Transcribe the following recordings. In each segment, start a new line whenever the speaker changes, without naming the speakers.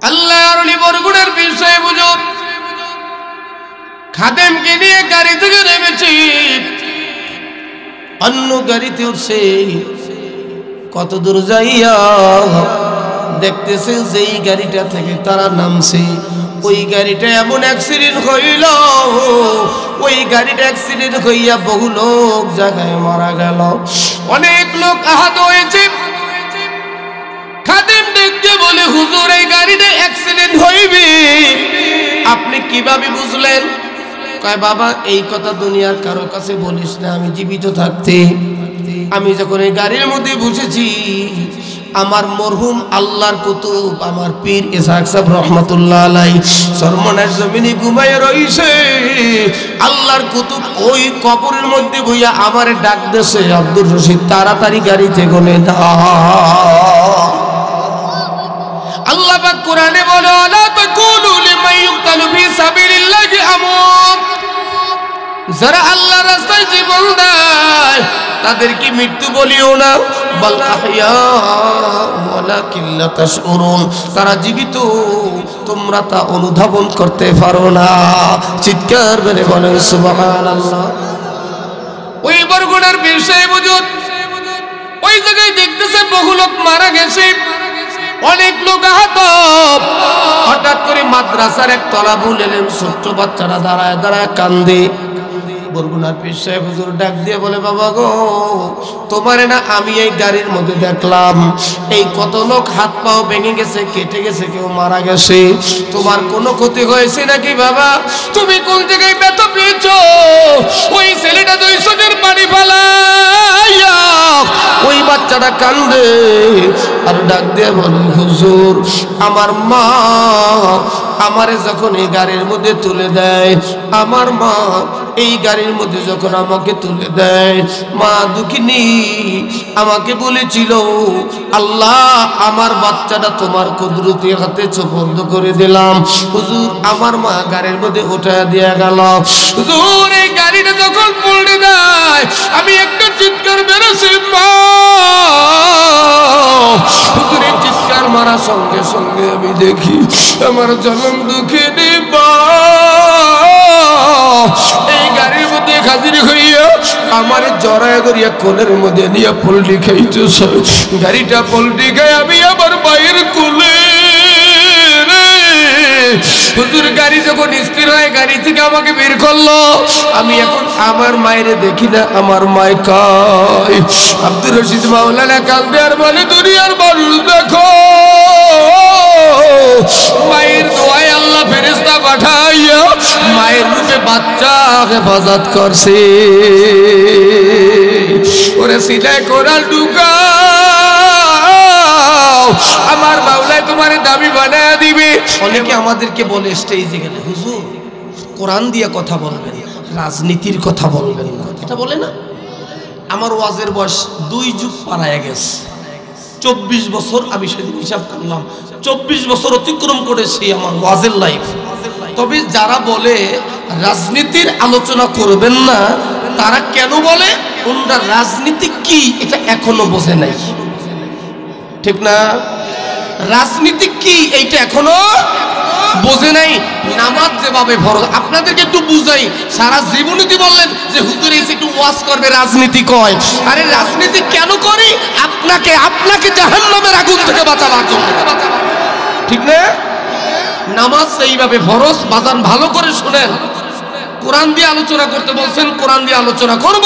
আল্লাহর ওলি বরগুনার পীর সাহেব হুজুর খাদেমকে নিয়ে গাড়ি থেকে নেমেছি, অন্য গাড়িতে উঠছে। কত দূর যাইয়া দেখতেছে যেই গাড়িটা থেকে তারা নামছে ওই গাড়িটা এমন অ্যাক্সিডেন্ট হইল, ওই গাড়িটা অ্যাক্সিডেন্ট হইয়া বহু লোক জায়গায় মারা গেল, অনেক লোক আহত হয়েছে। খাদেম দেখতে বলে, হুজুর এই গাড়িটা অ্যাক্সিডেন্ট হইবে আপনি কিভাবে বুঝলেন? কয় বাবা এই কথা দুনিয়ার কারো কাছে বলিস না, আমি জীবিত থাকতে আমি যখন এই গাড়ির মধ্যে বসেছি আমার মরহুম আল্লাহর কুতুব আমার পীর ইসহাক সাহেব রহমাতুল্লাহ আলাইহি সরমনের জমিনে ঘুমায় রইছে। আল্লাহর কুতুব ওই কবরের মধ্যে বইয়া আমারে ডাক দেছে, আব্দুর রশিদ তাড়াতাড়ি গাড়িতে গনে দাও। আল্লাহ পাক কোরআনে বলে, লা তাকুলু লিমান ইউকতালু ফি সাবিলিল্লাহি আমওয়াত, যারা আল্লাহর রাস্তায় জীবন দেয় তাদেরকে মৃত্যু বলিও না, বাল আহইয়া ওয়ালাকিন লা তাশউরুন, তারা জীবিত তোমরা তা অনুধাবন করতে পারো না। চিৎকার করে বলে সুবহানাল্লাহ। ওই বরগুনার পীর সাহেব হুজুর ওই জায়গায় দেখতেছে বহু লোক মারা গেছে, অনেক লোক আহত। হঠাৎ করে মাদ্রাসার এক তলাবুল এলেম ছোট্ট বাচ্চারা দাঁড়ায় দাঁড়ায় কান্দে। বরগুনার পীর সাহেব হুজুর ডাক দিয়ে বলে, বাবা গো তোমারে না আমি এই গাড়ির মধ্যে দেখলাম, এই কত লোক হাত পাও ভেঙে গেছে, কেটে গেছে, কেউ মারা গেছে, তোমার কোনো ক্ষতি হয়েছে নাকি বাবা? তুমি কোন জায়গায় ব্যথা পেয়েছো? ওই ছেলেটা 200 জন পানি ফালাইয়া ওই বাচ্চাটা কান্দে আর ডাক দিয়ে বলে, হুজুর আমার মা আমারে যখন এই গাড়ির মধ্যে তুলে দেয়, আমার মা এই গাড়ির মধ্যে যখন আমাকে তুলে দেয়, মা দুঃখিনী আমাকে বলেছিল আল্লাহ আমার বাচ্চাটা তোমার কুদরতি হাতে সুপর্দ করে দিলাম। হুজুর আমার মা গাড়ির মধ্যে উঠা দিয়ে গেল। হুজুর এই গাড়িটা যখন পড়ে দেয় আমি একটা চিৎকার বেরোছি, মা হুজুরের চিৎকার মারা সঙ্গে সঙ্গে আমি দেখি আমার জনম দুঃখিনী মা এই গাড়ির মধ্যে হাজির হইয়া আমার জড়ায় করিয়া কোলের মধ্যে নিয়ে পোল্ট্রি খাইতেছে। গাড়িটা পোল্ট্রি খাই আমি আমার মায়ের কোলে। হুজুর গাড়ি যখন স্থির হয় গাড়ি থেকে আমাকে বের করলো, আমি এখন আমার মায়ের দেখি না, আমার মায় কয় আব্দুর রশিদ মাওলানা কান্দে আর বলে, দুনিয়ার মানুষ দেখো মায়ের দোয়ায় আল্লাহ ফেরেশতা পাঠাইয়া মায়ের রূপে বাচ্চা হেফাজত করছে। ওরে সিলাই কোরআন ঢুকাও, আমার মাওলায় তোমারে দামি বানায় দিবে। অনেকে আমাদেরকে বলে স্টেজে গেলে, হুজুর কোরআন দিয়ে কথা বলবেন, রাজনীতির কথা বলবেন না, এটা বলে না। আমার ওয়াজের বয়স 2 যুগ পাড়ায় গেছে, 24 বছর। আমি সেদিন হিসাব করলাম 24 বছর অতিক্রম করেছি আমার ওয়াজের লাইফ। তবে যারা বলে রাজনীতির আলোচনা করবেন না, তারা কেন বলে? ওনারা রাজনীতি কি এটা এখনো বোঝে নাই, ঠিক না? রাজনীতি কি এইটা এখনো বোঝে নাই। নামাজ যেভাবে ফরজ, আপনাদেরকে একটু বুঝাই। সারা জীবনীতি বললেন যে হুজুর এসে একটু ওয়াজ করবে, রাজনীতি কয়। আরে রাজনীতি কেন করি? আপনাকে জাহান্নামের আগুন থেকে বাঁচাবার জন্য, ঠিক না? নামাজ সেইভাবে ফরজ। বাজান ভালো করে শুনেন, কোরআন দিয়ে আলোচনা করতে বলছেন, কোরআন দিয়ে আলোচনা করব।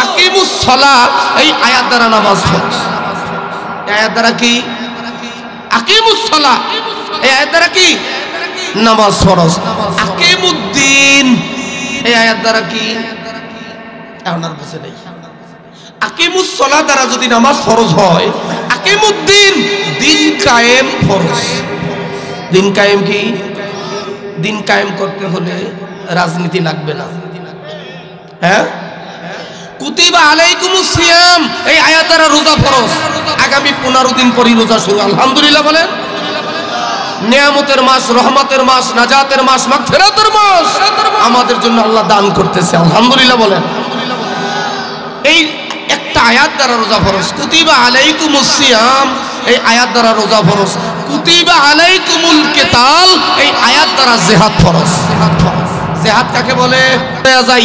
আকিমুস সালাহ এই আয়াত দ্বারা নামাজ ফরজ। এই আয়াত দ্বারা কি? আকিমুস সালাহ এই আয়াত দ্বারা কি? নামাজ ফরজ। আকিমুদ্দিন এই আয়াত দ্বারা কি? এখন আর বুঝে নেই। আকিমুস সালাহ দ্বারা যদি নামাজ ফরজ হয়, আকিমুদ্দিন দিন কায়েম ফরজ। দিন কায়েম কি? দিন কায়েম করতে হলে রাজনীতি লাগবে না। হ্যাঁ, কুতিবা আলাইকুমুস সিয়াম এই আয়াত দ্বারা রোজা ফরজ। আগামী 15 দিন পরই রোজা শুরু। আলহামদুলিল্লাহ বলেন। নিয়ামতের মাস, রহমতের মাস, নাজাতের মাস, মাগফিরাতের মাস আমাদের জন্য আল্লাহ দান করতেছে। আলহামদুলিল্লাহ বলেন। এই একটা আয়াত দ্বারা রোজা ফরজ। কুতিবা আলাইকুমুস সিয়াম এই আয়াত দ্বারা রোজা ফরজ। কুতিবা আলাইকুমুল কিতাল, এই আয়াত দ্বারা জিহাদ ফরজ। জিহাদ কাকে বলে? যাই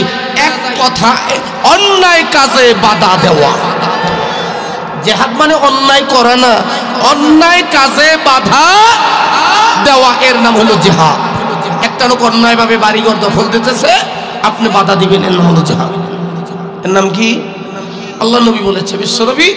এক কথা, অন্যায় কাজে বাধা দেওয়া। জিহাদ মানে অন্যায় করা না, অন্যায় কাজে বাধা দেওয়া, এর নাম হলো জিহাদ। একটা লোক অন্যায় ভাবে বাড়িঘর দখল দিতেছে, আপনি বাধা দিবেন, এর নাম হলো জিহাদ। এর নাম কি? আল্লাহ নবী বলেছে, বিশ্বনবী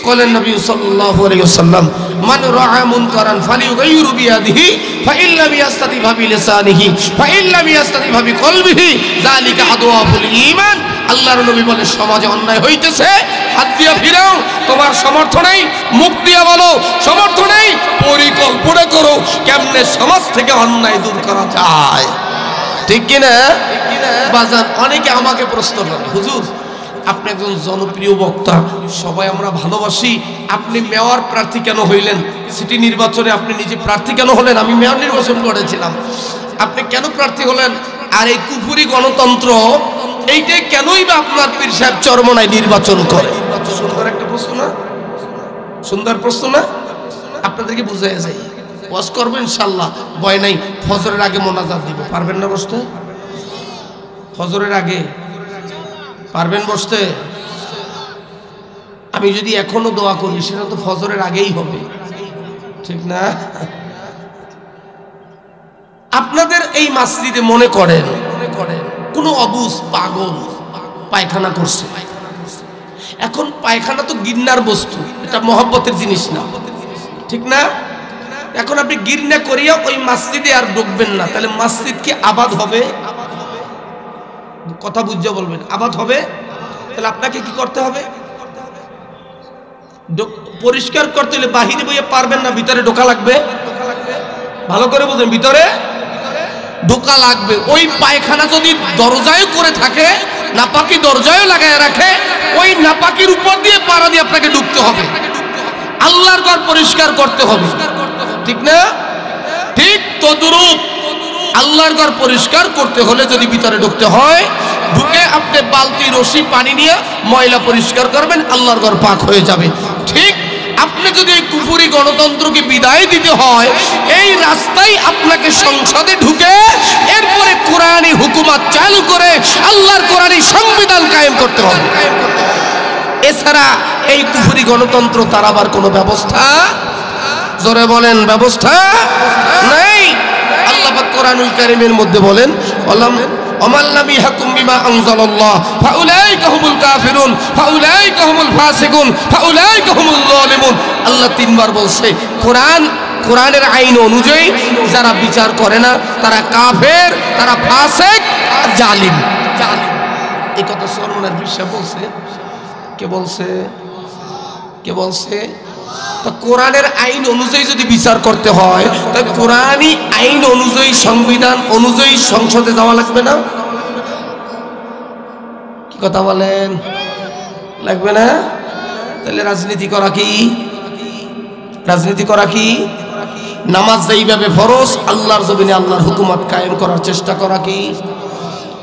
কলেন নবী সাল্লাল্লাহু আলাইহি ওয়াসাল্লাম, মান রাআ মুনকারান ফালিয়ুগাইয়িরু বিয়াদিহি ফাইন লাম ইয়াস্তাতি বিলিসানিহি ফাইন লাম ইয়াস্তাতি বিকলবিহি যালিকা আদওয়াফুল ঈমান। আল্লাহর নবী বলে, সমাজে অন্যায় হইতেছে, হাত দিয়া ফিরাও, তোমার সামর্থ্য নেই, মুখ দিয়া বলো, সামর্থ্য নেই, পরিকল্পনা করো কেমনে সমাজ থেকে অন্যায় দূর করা যায়। ঠিক কিনা বাজান? অনেকে আমাকে প্রশ্ন করে, হুজুর আপনি একজন জনপ্রিয় বক্তা, সবাই আমরা ভালোবাসি, আপনি মেয়র প্রার্থী কেন হইলেন? সিটি নির্বাচনে আপনি নিজে প্রার্থী কেন হলেন? আমি মেয়র নির্বাচন করেছিলাম, আপনি কেন প্রার্থী হলেন? আর এই কুফুরি গণতন্ত্র এইটাই কেনই বা আপনার পীর সাহেব চরমনায় নির্বাচন করে? সুন্দর একটা প্রশ্ন না? সুন্দর প্রশ্ন না? আপনাদেরকে বুঝাই যায়, ওয়াজ করবো ইনশাল্লাহ, ভয় নাই। ফজরের আগে মোনাজাত দিব, পারবেন না বসতে? ফজরের আগে পারবেন বসতে? আমি যদি এখনো দোয়া করি, সেটা তো ফজরের আগেই হবে, ঠিক না? আপনাদের এই মসজিদে মনে করেন কোন অবুজ পাগল পায়খানা করছে, এখন পায়খানা তো গিন্নার বস্তু, এটা মহব্বতের জিনিস না, ঠিক না? এখন আপনি গিন্না করিয়া ওই মসজিদে আর ঢুকবেন না, তাহলে মসজিদ কি আবাদ হবে? কথা বুঝে বলবেন, আবাদ হবে? তাহলে আপনাকে কি করতে হবে? পরিষ্কার করতে হলে বাহিরে বইয়ে পারবেন না, ভিতরে ঢোকা লাগবে। ভালো করে বুঝেন, ভিতরে ঢোকা লাগবে। ওই পায়খানা যদি দরজায় করে থাকে, নাপাকি দরজায় লাগায় রাখে, ওই নাপাকির উপর দিয়ে পাড়া দিয়ে আপনাকে ঢুকতে হবে, আল্লাহর ঘর পরিষ্কার করতে হবে, ঠিক না? ঠিক তদ্রূপ আল্লাহর ঘর পরিষ্কার করতে হলে যদি ভিতরে ঢুকতে হয়, ঢুকে আপনি বালতি রশি পানি নিয়ে ময়লা পরিষ্কার করবেন, আল্লাহর ঘর পাক হয়ে যাবে। ঠিক আপনি যদি এই কুফুরি গণতন্ত্রকে বিদায় দিতে হয়, এই রাস্তায় আপনাকে সংসদে ঢুকে এরপরে কোরআনী হুকুমত চালু করে আল্লাহর কোরআনী সংবিধান কায়েম করতে হবে। এছাড়া এই কুফুরি গণতন্ত্র তার আবার কোনো ব্যবস্থা, জোরে বলেন, ব্যবস্থা নেই। আল্লাহ পাক কোরআনুল কারীমের মধ্যে বলেন, ওমান লাম ইয়াহকুম বিমা আনজালাল্লাহ ফাউলাইকা হুমুল কাফিরুন ফাউলাইকা হুমুল ফাসিকুন ফাউলাইকা হুমুল যালিমুন। আল্লাহ তিনবার বলছে, কোরআনের আইন অনুযায়ী যারা বিচার করে না তারা কাফের, তারা ফাসিক, জালিম। এই কথা সরমনার বিশ্বাস বলছে। কে বলছে? কে বলছে? তো কোরআনের আইন অনুযায়ী যদি বিচার করতে হয়, তাহলে কোরআনী আইন অনুযায়ী, সংবিধান অনুযায়ী সংসদে যাওয়া লাগবে না? কি কথা বলেন? লাগবে না? তাহলে রাজনীতি করা কি? রাজনীতি করা কি? নামাজ যেইভাবে ফরজ, আল্লাহর জমিনে আল্লাহর হুকুমত কায়েম করার চেষ্টা করা কি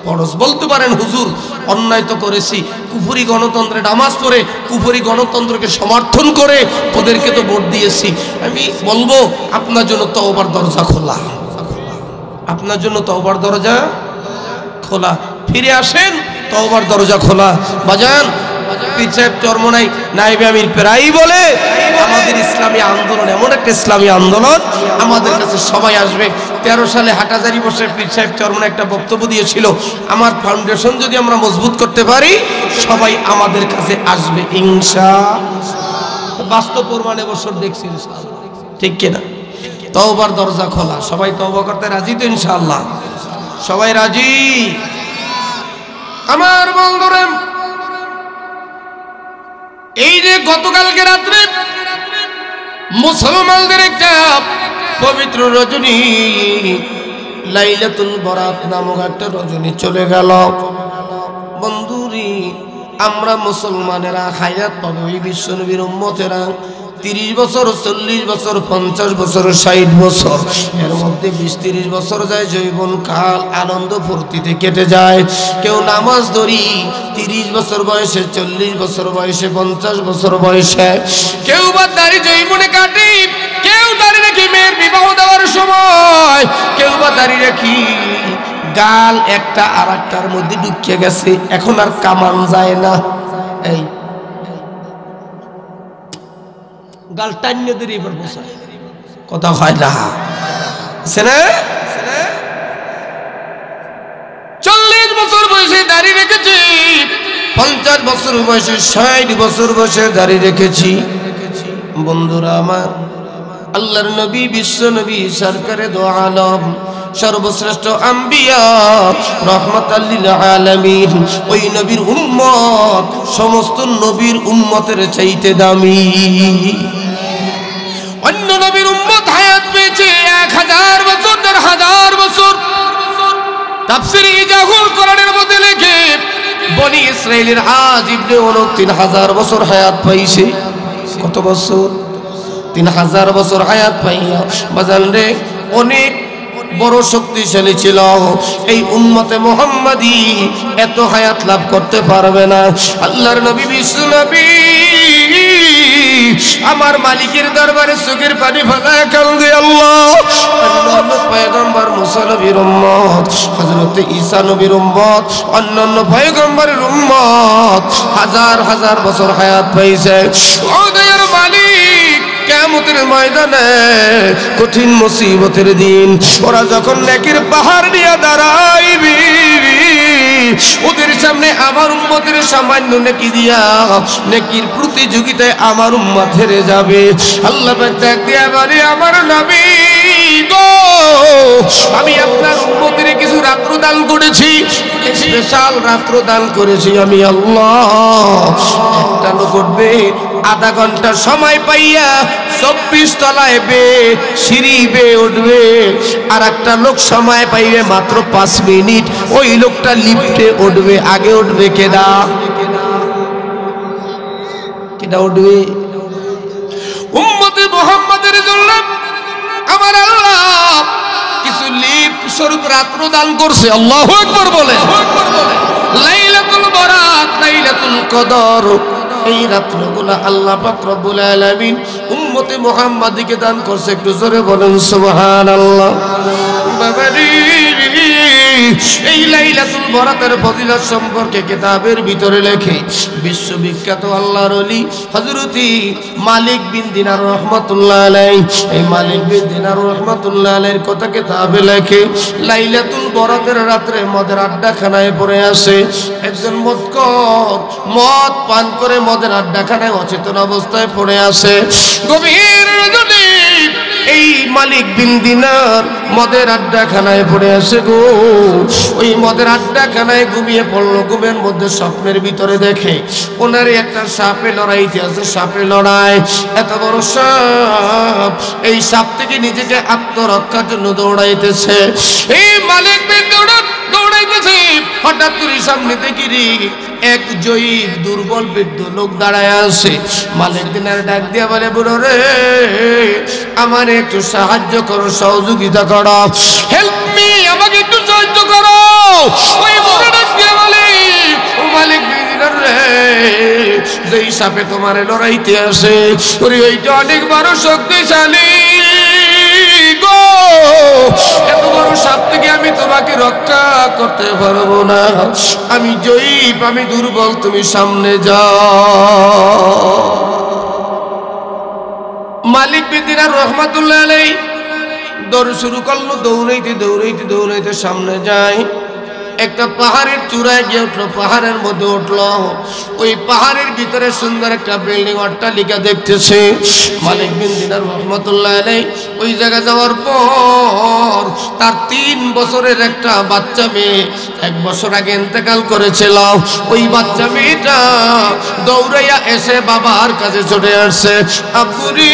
ফরজ। বলতে পারেন, হুজুর অন্যায় তো করেছি, কুফরি গণতন্ত্রে নামাজ পড়ে কুফরি গণতন্ত্রকে সমর্থন করে ওদেরকে তো ভোট দিয়েছি। আমি বলবো, আপনার জন্য তওবার দরজা খোলা, আপনার জন্য তওবার দরজা খোলা। ফিরে আসেন, তওবার দরজা খোলা। বাজান পীর সাহেব চরমনাই নায়েবে আমির প্রায়ই বলে, আমাদের ইসলামী আন্দোলন এমন একটা ইসলামী আন্দোলন, আমাদের কাছে সবাই আসবে। 13 সালে হাটাজারি বসে পীর সাহেব চরমনাই একটা বক্তব্য দিয়েছিল, আমার ফাউন্ডেশন যদি আমরা মজবুত করতে পারি, সবাই আমাদের কাছে আসবে ইনশাআল্লাহ। বাস্তব প্রমাণে বছর দেখছি, ঠিক কিনা? তওবার দরজা খোলা, সবাই তওবা করতে রাজি তো ইনশাআল্লাহ? সবাই রাজি? আমার বন্ধুরা, এই যে গতকালকে রাত্রে মুসলমানদের একটা পবিত্র রজনী, লাইলাতুল বরাত নামক একটা রজনী চলে গেল। বন্ধুরি, আমরা মুসলমানেরা হায়াত পাবে ওই বিশ্বনবীর উম্মতেরা 30 বছর 40 বছর 50 বছর 60 বছর, এর মধ্যে 20-30 বছর যায় যৌবন কাল আনন্দ ফুর্তিতে কেটে যায়। কেউ নামাজ ধরি 30 বছর বয়সে, 40 বছর বয়সে, 50 বছর বয়সে, কেউ বা দাড়ি যৌবনে কাটে, কেউ দাড়ি রেখে মেয়ের বিবাহ দেওয়ার সময়, কেউ বা দাড়ি রেখি গাল একটা আর একটার মধ্যে ঢুকে গেছে, এখন আর কামান যায় না। এই গাল টাইনে দিয়ে এবার বসে কথা হয় না, আছে না? 40 বছর বয়সে দাড়ি রেখেছি, 50 বছর বয়সে, 60 বছর বয়সে দাড়ি রেখেছি। বন্ধুরা আমার, আল্লাহর নবী, বিশ্ব নবী, সরকারে দো আলম, সর্বশ্রেষ্ঠ আম্বিয়া, রহমাতাল লিল আলামিন, ওই নবীর উম্মত সমস্ত নবীর উম্মতের চাইতে দামি। অন্য নবীর উম্মত হায়াত পেয়েছে 1000 বছর, 1000 বছর। তাফসীরে ইজাহুল কোরআনের মধ্যে লেখে বনি ইসরাইলের আজ ইবনে 3000 বছর হায়াত পাইছে। কত বছর? 3000 বছর হায়াত পাইয়া বাজান রে অনেক বড় শক্তিশালী ছিল। এই উম্মতে মুহাম্মাদি এত হায়াত লাভ করতে পারবে না। আল্লাহর নবী, বিশ্ব নবী, আমার মালিকের দরবারে চোখের পানি ফেলায় কান্দে আল্লাহ, পয়গম্বর মুসা নবীর উম্মত, হযরত ঈসা নবীর উম্মত, অন্যান্য পয়গম্বরের উম্মত হাজার হাজার বছর হায়াত পাইছে। ও দয়ার মালিক, কিয়ামতের ময়দানে কঠিন মুসিবতের দিন ওরা যখন নেকির পাহাড় নিয়ে দাঁড়াইবে, ওদের সামনে আমার উম্মতের সামান্য নেকি দিয়া নেকির প্রতিযোগিতায় আমার উম্মত হেরে যাবে। আল্লাহ ডাক দিয়া বলে, আমার নবী গো, আমি আপনার উম্মতের কিছু রাত্র দান করেছি, স্পেশাল রাত্র দান করেছি আমি আল্লাহ। একটা লোক উঠবে আধা ঘন্টা সময় পাইয়া 24 তলায় সিঁড়ি বেয়ে উঠবে, আর একটা লোক সময় পাইবে মাত্র 5 মিনিট, ওই লোকটা লিফটে উঠবে। আগে উঠবে কেডা? কেডা উঠবে? উম্মতে মুহাম্মাদের জন্য আমার আল্লাহ কিছু লিফট স্বরূপ রাত্র দান করছে। আল্লাহু আকবার বলেন। লাইলাতুল বারাত, লাইলাতুল কদর, এই রাত্রগুলো আল্লাহ পাক রব্বুল আলামিন উম্মতে মুহাম্মাদিকে দান করছে। একটু জোরে বলেন সুবহানাল্লাহ। বাবারি, এই লাইলাতুল বারাতের ফজিলত সম্পর্কে কিতাবের ভিতরে লেখে বিশ্ববিখ্যাত আল্লাহর ওলি হযরত মালিক বিন দিনার রাহমাতুল্লাহ আলাইহি, এই মালিক বিন দিনার রাহমাতুল্লাহ আলাইহির কথা কিতাবে লেখে লাইলাতুল বারাতের রাতে মদের আড্ডাখানায় পড়ে আসে একজন মদখোর, মদ পান করে মদের আড্ডাখানায় অচেতন অবস্থায় পড়ে আসে। গভীর রাতে এই মালিক বিন দিনার মদের আড্ডাখানায় পড়ে আসে গো। ওই মদের আড্ডাখানায় ঘুমিয়ে পড়লো। ঘুমের মধ্যে স্বপ্নের ভিতরে দেখে ওনারই একটা সাপে লড়াইতে আছে। সাপে লড়াই, এত বড় সাপ, এই সাপ থেকে নিজেকে আত্মরক্ষার জন্য দৌড়াইতেছে। এই মালিক বিন দিনার দৌড়াইতেছে, হঠাৎ করে সামনে দেখি এক জয়ীফ দুর্বল বৃদ্ধ লোক দাঁড়ায় আছে। মালিক দিনার ডাক দিয়া বলে, বুড়ো রে, আমার একটু সাহায্য করো, সহযোগিতা করো, হেল্প মি, আমাকে একটু সাহায্য করো। ওই বুড়ো ডাক দিয়া বলে, ও মালিক দিনার রে, যেই সাপে তোমারে লড়াইতে আসে ওইটা অনেক বড় শক্তিশালী গো, এত বড় সাপ থেকে আমি তোমাকে রক্ষা করতে পারবো না। আমি জয়ীফ, আমি দুর্বল, তুমি সামনে যাও। মালিক বিন দিনার রাহমাতুল্লাহ আলাইহি দৌড় শুরু করলো। দৌড়াইতে দৌড়াইতে দৌড়াইতে সামনে যায়। একটা পাহাড়ের চূড়ায় গিয়ে উঠলো, পাহাড়ের মধ্যে উঠলো। ওই পাহাড়ের ভিতরে সুন্দর একটা বিল্ডিং, অট্টালিকা দেখতেছে। মালিক বিন দিনার রাহমাতুল্লাহ আলাইহি ওই জায়গা যাওয়ার পর তার 3 বছরের একটা বাচ্চা মেয়ে 1 বছর আগে ইন্তেকাল করেছিল। ওই বাচ্চা মেয়েটা দৌড়াইয়া এসে বাবার কাছে ছুটে আসছে, আব্বুরি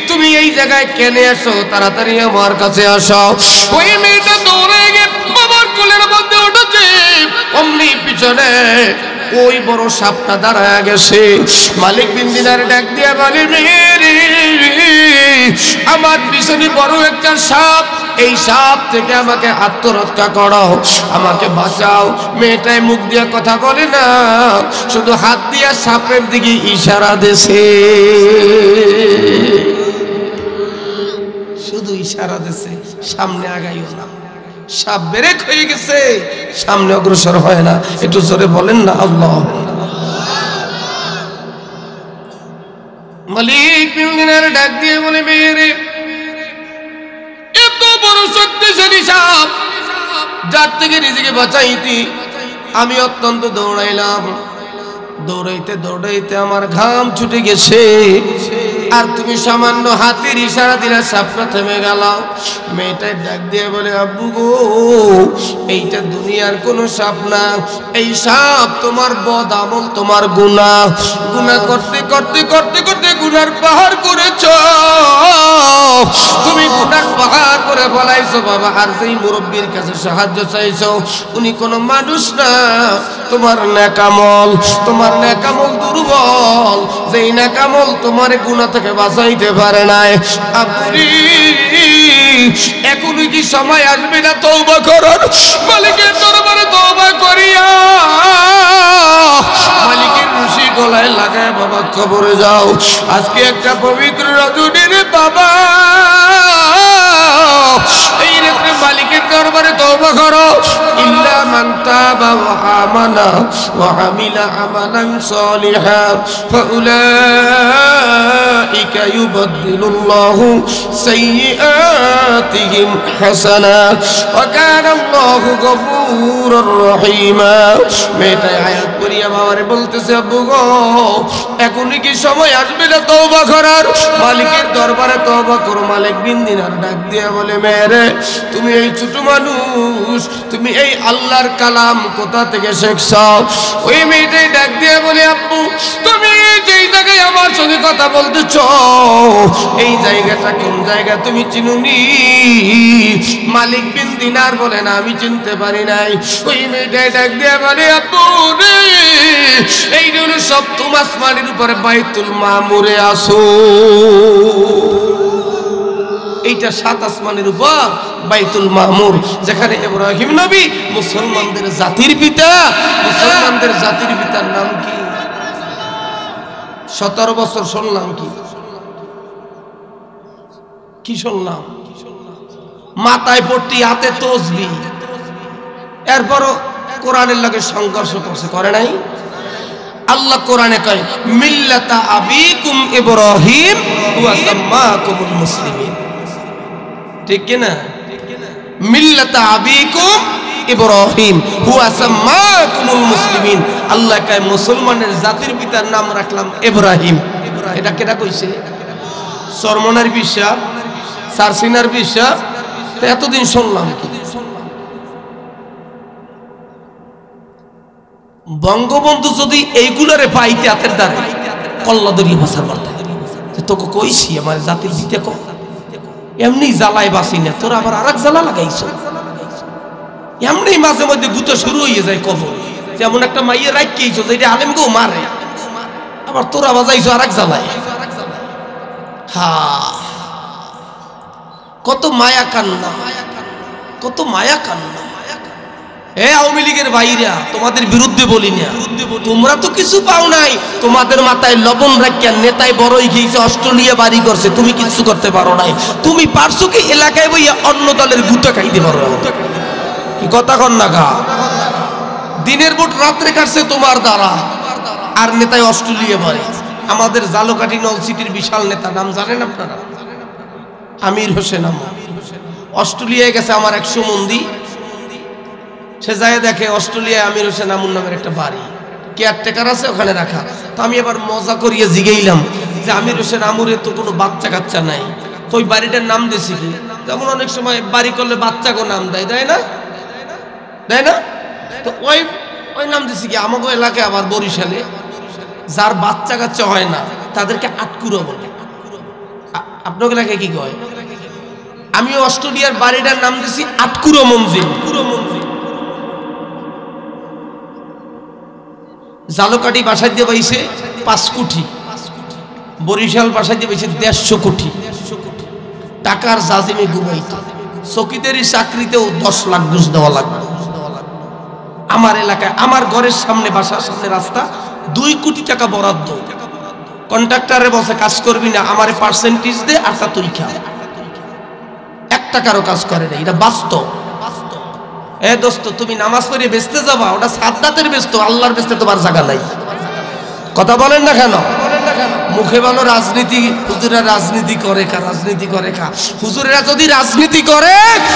তুমি এই জায়গায় কেন আসো, তাড়াতাড়ি আমার কাছে আসো। ওই মেয়েটা দৌড়ে গিয়ে বাবার কোলের মধ্যে উঠেছে। অমনি পিছনে ওই বড় সাপটা দাঁড়ায় গেছে। মালিক বিন দিনার ডাক দিয়া বলে, মেরে আমার পিছনে বড় একটা সাপ, এই সাপ থেকে আমাকে আত্মরক্ষা করো, আমাকে বাঁচাও। মেয়েটাই মুখ দিয়ে কথা বলে না, শুধু হাত দিয়া সাপের দিকে ইশারা দেছে, শুধু ইশারা দেছে, সামনে আগাইও না। সাপ বেরেক হয়ে গেছে, সামনে অগ্রসর হয় না। একটু জোরে বলেন না আল্লাহ। মালিক বিন দিনার ডাক দিয়ে বলে, মেয়েরে এত বড় শক্তিশালী সাপ, যার থেকে নিজেকে বাঁচাইতি আমি অত্যন্ত দৌড়াইলাম, দৌড়াইতে দৌড়াইতে আমার ঘাম ছুটে গেছে, আর তুমি সামান্য হাতের ইশারা দিলে সাপটা থেমে গেল। মেয়েটাই ডাক দিয়ে বলে, আব্বু গো, এইটা দুনিয়ার কোনো সাপ না, এই সাপ তোমার বদ আমল, তোমার গুনাহ, গুনাহ করতে করতে করতে করতে গুনার পাহাড় করেছো, তুমি গুনার পাহাড় করে ফেলাইছো বাবা। আর যেই মুরব্বীর কাছে সাহায্য চাইছো উনি কোনো মানুষ না, তোমার নেকামল, তোমার নেকামল দুর্বল, যেই নেকামল তোমার গুনাহ থেকে বাঁচাইতে পারে নাই। আপনি এখনই কি সময় আসবে না তওবা করার? মালিকের দরবারে তওবা করিয়া মালিকের রশি গলায় লাগায় বাবা কবরে যাও। আজকে একটা পবিত্র রজনীর বাবা, এই রাতে মালিকের দরবারে তওবা করো। ইল্লা মান তাবা ওয়া আমানা ওয়া আমিলা আমালান সালিহা ফাউলাইকা ইউবাদদিলুল্লাহু সাইয়্যাতিহিম হাসানাত ওয়া কানা আল্লাহু গফুরুর রহিমা। মেয়েটা আয়াত পড়িয়া বাবারে বলতেছে, আব্বু গো, এখনই কি সময় আসবে না তওবা করার? মালিকের দরবারে তওবা করো। মালিক বিন দিনার ডাক দিয়ে বলে, মেয়েরে তুমি এই ছোট মানুষ, তুমি এই আল্লাহর কালাম কোথা থেকে শিখছো? ওই মেয়েটাই ডাক দিয়ে বলে, আব্বু তুমি যেই জায়গায় আমার সঙ্গে কথা বলতেছ এই জায়গাটা কোন জায়গা তুমি চিনুনি? মালিক বিন দিনার বলে, না আমি চিনতে পারি নাই। ওই মেয়েটাই ডাক দিয়ে বলে, আব্বু রে, এই হলো সপ্তম আসমানের উপরে বাইতুল মামুরে আসো। এইটা 7 আসমানের উপর বাইতুল মামুর, যেখানে ইব্রাহিম নবী মুসলমানদের জাতির পিতা। মুসলমানদের জাতির পিতার নাম কি? 17 বছর শুনলাম কি শুনলাম? মাথায় পট্টি, হাতে তসবিহ, এরপরও কোরআনের লগে সংঘর্ষ করছে, করে নাই? আল্লাহ কোরআনে কয়, মিল্লাতা আবিকুম ইব্রাহিম ওয়া সাম্মাকুমুল মুসলিমিন। ঠিক কি না? মিল্লাতা আবিকুম ইব্রাহিম হুয়া সাম্মাকুমুল মুসলিমিন। আল্লাহ কয় মুসলমানের জাতির পিতার নাম রাখলাম ইব্রাহিম। এটা কেডা কইছে? চরমনার বিশ্বাস, সারসিনার বিশ্বাস। তো এতদিন শুনলাম কি? বঙ্গবন্ধু যদি এইগুলারে পাইতে হাতের দ্বারা কল্লা দরিয়ে ভাষার বার্তা, তোকে কইছি আমার জাতির পিতা কো, এমনি জ্বালায় বাসি না, তোরা আবার আরেক জ্বালা লাগাইছ। এমনি মাঝে মধ্যে গুতো শুরু হয়ে যায় কবর, যেমন একটা মাইয়ের রাখিয়েছ যেটা আলেম গো মারে, আবার তোরা বাজাইছো আরেক জ্বালায়। হা, কত মায়া কান্না, কত মায়া কান্না। এ আওয়ামী লীগের ভাইরা, তোমাদের বিরুদ্ধে বলি না, তোমরা তো কিছু পাও নাই। তোমাদের মাথায় লবণ রাখিয়া নেতায় বড়ই খেয়েছে, অস্ট্রেলিয়া বাড়ি করছে, তুমি কিছু করতে পারো নাই। তুমি পারছো কি এলাকায় বইয়া অন্য দলের গুটা খাইতে পারো? কি কথা কন না গা? দিনের ভোট রাত্রে কাটছে তোমার দ্বারা, আর নেতায় অস্ট্রেলিয়া বাড়ি। আমাদের জালকাঠি নল সিটির বিশাল নেতা, নাম জানেন আপনারা? আমির হোসেন। অস্ট্রেলিয়ায় গেছে আমার 100 মন্দি, সে যায় দেখে অস্ট্রেলিয়ায় আমির হোসেন আমুর নামের একটা বাড়ি, কেয়ারটেকার আছে ওখানে রাখা। তো আমি এবার মজা করিয়ে জিগেইলাম যে আমির হোসেন আমুরের তো কোনো বাচ্চা কাচ্চা নাই, তো ওই বাড়িটার নাম দিয়েছি কি? যেমন অনেক সময় বাড়ি করলে বাচ্চাকে নাম দেয়, দেয় না? দেয় না? তো ওই নাম দিয়েছি কি? আমাকে এলাকায় আবার বরিশালে যার বাচ্চা কাচ্চা হয় না তাদেরকে আটকুরো বলে। আপনাকে এলাকায় কি কয়? আমি অস্ট্রেলিয়ার বাড়িটার নাম দিয়েছি আটকুরো মঞ্জিল। জালকাঠি বাসায় দিয়ে পাইছে 5 কোটি, বরিশাল বাসায় দিয়ে পাইছে 150 কোটি টাকার জাজিমে ঘুমাইত। চকিদারি চাকরিতেও 10 লাখ ঘুষ দেওয়া লাগবে। আমার এলাকায় আমার ঘরের সামনে, বাসার সামনে রাস্তা, 2 কোটি টাকা বরাদ্দ। কন্ট্রাক্টরে বসে কাজ করবি না, আমারে পার্সেন্টেজ দে আর তা তুই খা। 1 টাকারও কাজ করে না, এটা বাস্তব। এ দোস্ত, তুমি নামাজ পড়ে বেচতে যাবা, ওটা সাদ্দাতের বেচত, আল্লাহর বেচতে তোমার জায়গা নাই। কথা বলেন না কেন? মুখে বলো রাজনীতি, হুজুরেরা রাজনীতি করে খা, রাজনীতি করে খা। হুজুরেরা যদি রাজনীতি করে